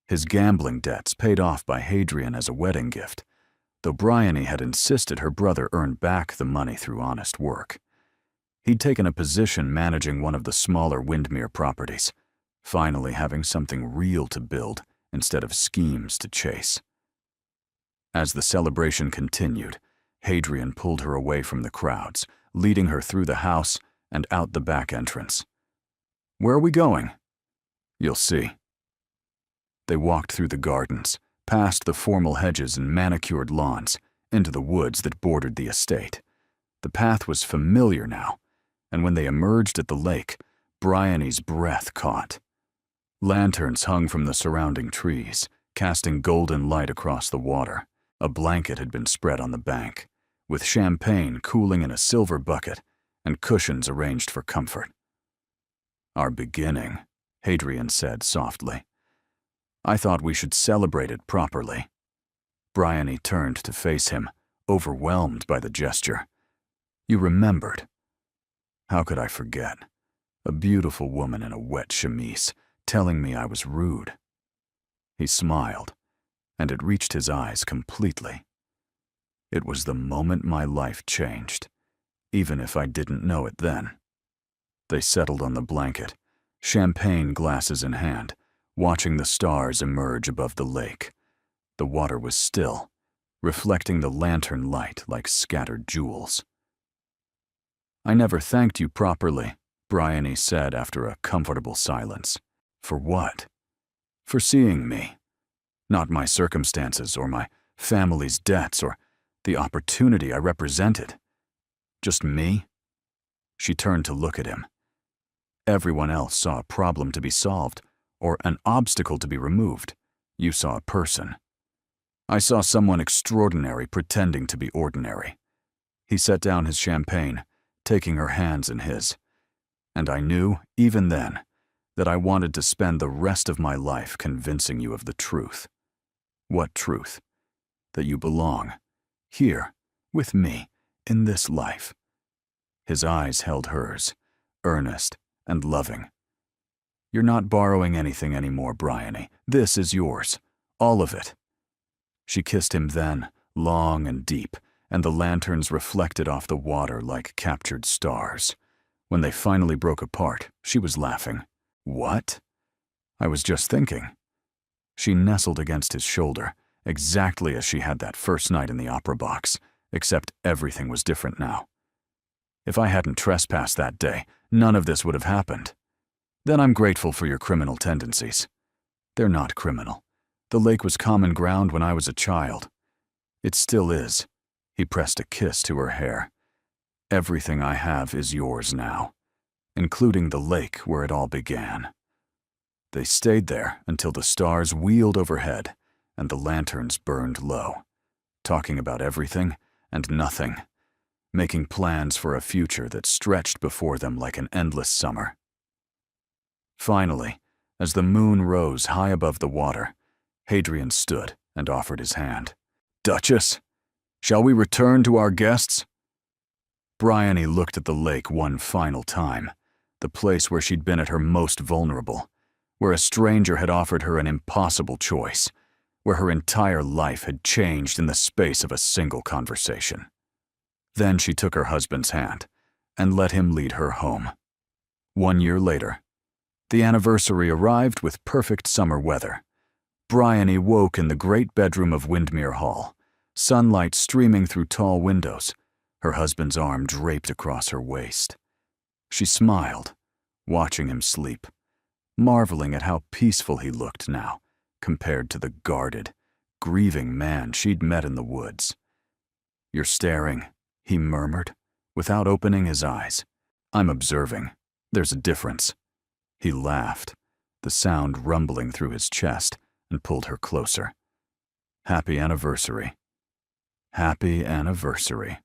his gambling debts paid off by Hadrian as a wedding gift, though Bryony had insisted her brother earn back the money through honest work. He'd taken a position managing one of the smaller Windmere properties, finally having something real to build instead of schemes to chase. As the celebration continued, Hadrian pulled her away from the crowds, leading her through the house and out the back entrance. "Where are we going?" "You'll see." They walked through the gardens, past the formal hedges and manicured lawns, into the woods that bordered the estate. The path was familiar now, and when they emerged at the lake, Bryony's breath caught. Lanterns hung from the surrounding trees, casting golden light across the water. A blanket had been spread on the bank, with champagne cooling in a silver bucket and cushions arranged for comfort. "Our beginning," Hadrian said softly. "I thought we should celebrate it properly." Bryony turned to face him, overwhelmed by the gesture. "You remembered." "How could I forget? A beautiful woman in a wet chemise, telling me I was rude." He smiled, and it reached his eyes completely. "It was the moment my life changed, even if I didn't know it then." They settled on the blanket, champagne glasses in hand, watching the stars emerge above the lake. The water was still, reflecting the lantern light like scattered jewels. "I never thanked you properly," Bryony said after a comfortable silence. "For what?" "For seeing me. Not my circumstances or my family's debts or the opportunity I represented. Just me? She turned to look at him. Everyone else saw a problem to be solved, or an obstacle to be removed. You saw a person. I saw someone extraordinary pretending to be ordinary. He set down his champagne, taking her hands in his. And I knew, even then, that I wanted to spend the rest of my life convincing you of the truth. What truth? That you belong, here, with me, in this life. His eyes held hers, earnest and loving. You're not borrowing anything anymore, Bryony. This is yours, all of it. She kissed him then, long and deep, and the lanterns reflected off the water like captured stars. When they finally broke apart, she was laughing. What? I was just thinking. She nestled against his shoulder, exactly as she had that first night in the opera box, except everything was different now. If I hadn't trespassed that day, none of this would have happened. Then I'm grateful for your criminal tendencies. They're not criminal. The lake was common ground when I was a child. It still is. He pressed a kiss to her hair. Everything I have is yours now, including the lake where it all began. They stayed there until the stars wheeled overhead and the lanterns burned low, talking about everything and nothing, making plans for a future that stretched before them like an endless summer. Finally, as the moon rose high above the water, Hadrian stood and offered his hand. Duchess, shall we return to our guests? Bryony looked at the lake one final time, the place where she'd been at her most vulnerable, where a stranger had offered her an impossible choice, where her entire life had changed in the space of a single conversation. Then she took her husband's hand and let him lead her home. 1 year later, the anniversary arrived with perfect summer weather. Bryony woke in the great bedroom of Windermere Hall, sunlight streaming through tall windows, her husband's arm draped across her waist. She smiled, watching him sleep, marveling at how peaceful he looked now, compared to the guarded, grieving man she'd met in the woods. You're staring, he murmured, without opening his eyes. I'm observing. There's a difference. He laughed, the sound rumbling through his chest, and pulled her closer. Happy anniversary. Happy anniversary.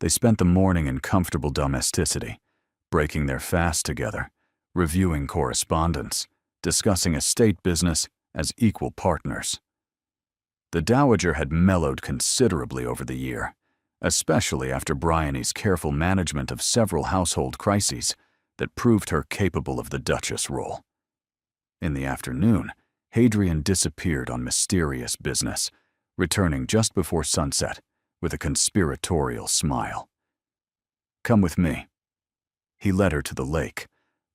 They spent the morning in comfortable domesticity, breaking their fast together, reviewing correspondence, discussing estate business as equal partners. The Dowager had mellowed considerably over the year, especially after Bryony's careful management of several household crises that proved her capable of the Duchess role. In the afternoon, Hadrian disappeared on mysterious business, returning just before sunset with a conspiratorial smile. Come with me. He led her to the lake.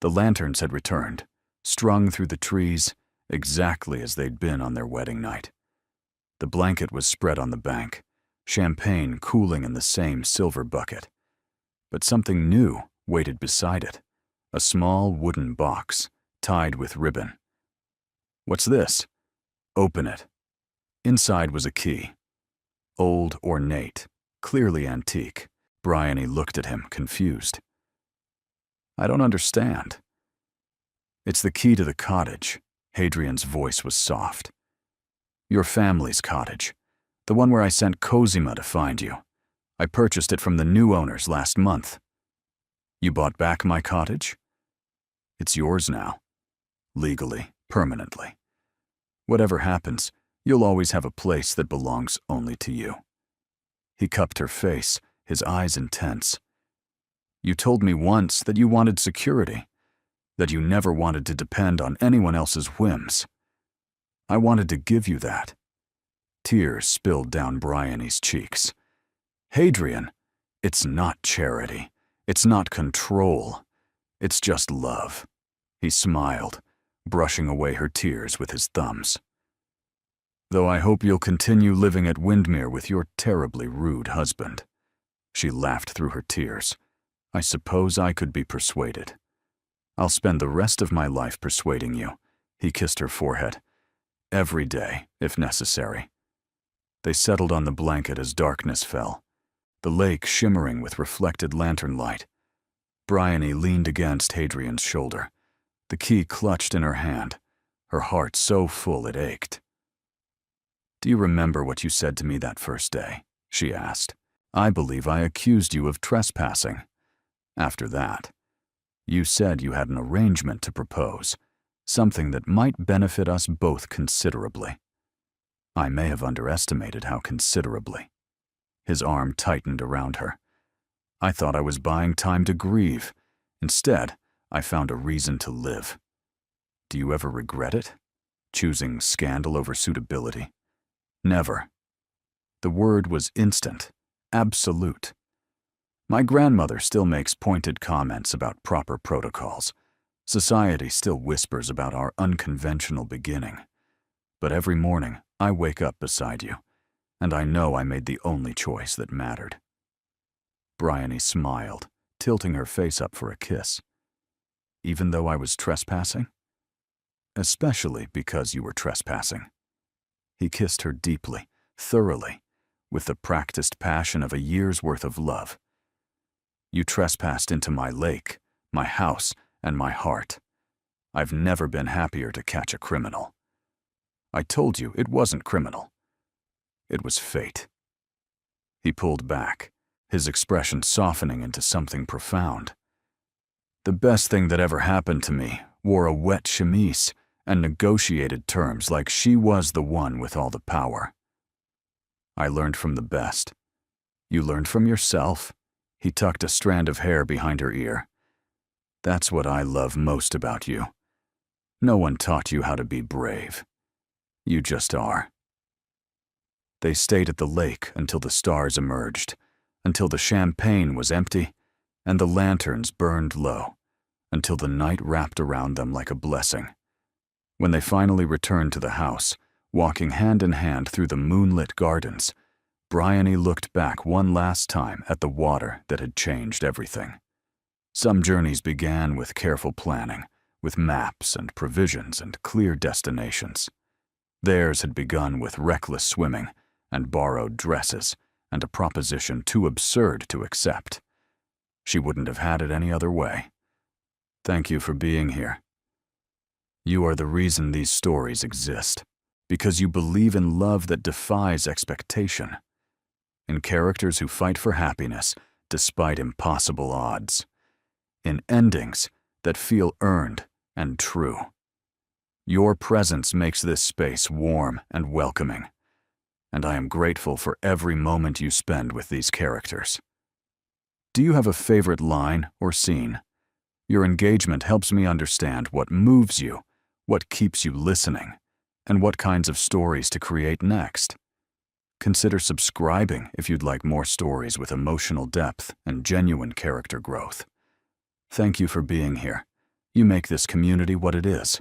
The lanterns had returned, strung through the trees, exactly as they'd been on their wedding night. The blanket was spread on the bank, champagne cooling in the same silver bucket. But something new waited beside it, a small wooden box, tied with ribbon. What's this? Open it. Inside was a key. Old, ornate, clearly antique. Bryony looked at him, confused. I don't understand. It's the key to the cottage. Hadrian's voice was soft. Your family's cottage. The one where I sent Cosima to find you. I purchased it from the new owners last month. You bought back my cottage? It's yours now. Legally, permanently. Whatever happens, you'll always have a place that belongs only to you. He cupped her face, his eyes intense. You told me once that you wanted security, that you never wanted to depend on anyone else's whims. I wanted to give you that. Tears spilled down Bryony's cheeks. Hadrian, it's not charity. It's not control. It's just love. He smiled, brushing away her tears with his thumbs. Though I hope you'll continue living at Windermere with your terribly rude husband. She laughed through her tears. I suppose I could be persuaded. I'll spend the rest of my life persuading you. He kissed her forehead. Every day, if necessary. They settled on the blanket as darkness fell. the lake shimmering with reflected lantern light. Bryony leaned against Hadrian's shoulder, the key clutched in her hand, her heart so full it ached. "Do you remember what you said to me that first day?" she asked. "I believe I accused you of trespassing. After that, you said you had an arrangement to propose, something that might benefit us both considerably." I may have underestimated how considerably. His arm tightened around her. I thought I was buying time to grieve. Instead, I found a reason to live. Do you ever regret it? Choosing scandal over suitability? Never. The word was instant, absolute. My grandmother still makes pointed comments about proper protocols. Society still whispers about our unconventional beginning. But every morning, I wake up beside you, and I know I made the only choice that mattered. Bryony smiled, tilting her face up for a kiss. Even though I was trespassing? Especially because you were trespassing. He kissed her deeply, thoroughly, with the practiced passion of a year's worth of love. You trespassed into my lake, my house, and my heart. I've never been happier to catch a criminal. I told you it wasn't criminal. It was fate. He pulled back, his expression softening into something profound. The best thing that ever happened to me wore a wet chemise and negotiated terms like she was the one with all the power. I learned from the best. You learned from yourself. He tucked a strand of hair behind her ear. That's what I love most about you. No one taught you how to be brave. You just are. They stayed at the lake until the stars emerged, until the champagne was empty and the lanterns burned low, until the night wrapped around them like a blessing. When they finally returned to the house, walking hand in hand through the moonlit gardens, Bryony looked back one last time at the water that had changed everything. Some journeys began with careful planning, with maps and provisions and clear destinations. Theirs had begun with reckless swimming and borrowed dresses and a proposition too absurd to accept. She wouldn't have had it any other way. Thank you for being here. You are the reason these stories exist, because you believe in love that defies expectation, in characters who fight for happiness despite impossible odds, in endings that feel earned and true. Your presence makes this space warm and welcoming, and I am grateful for every moment you spend with these characters. Do you have a favorite line or scene? Your engagement helps me understand what moves you, what keeps you listening, and what kinds of stories to create next. Consider subscribing if you'd like more stories with emotional depth and genuine character growth. Thank you for being here. You make this community what it is.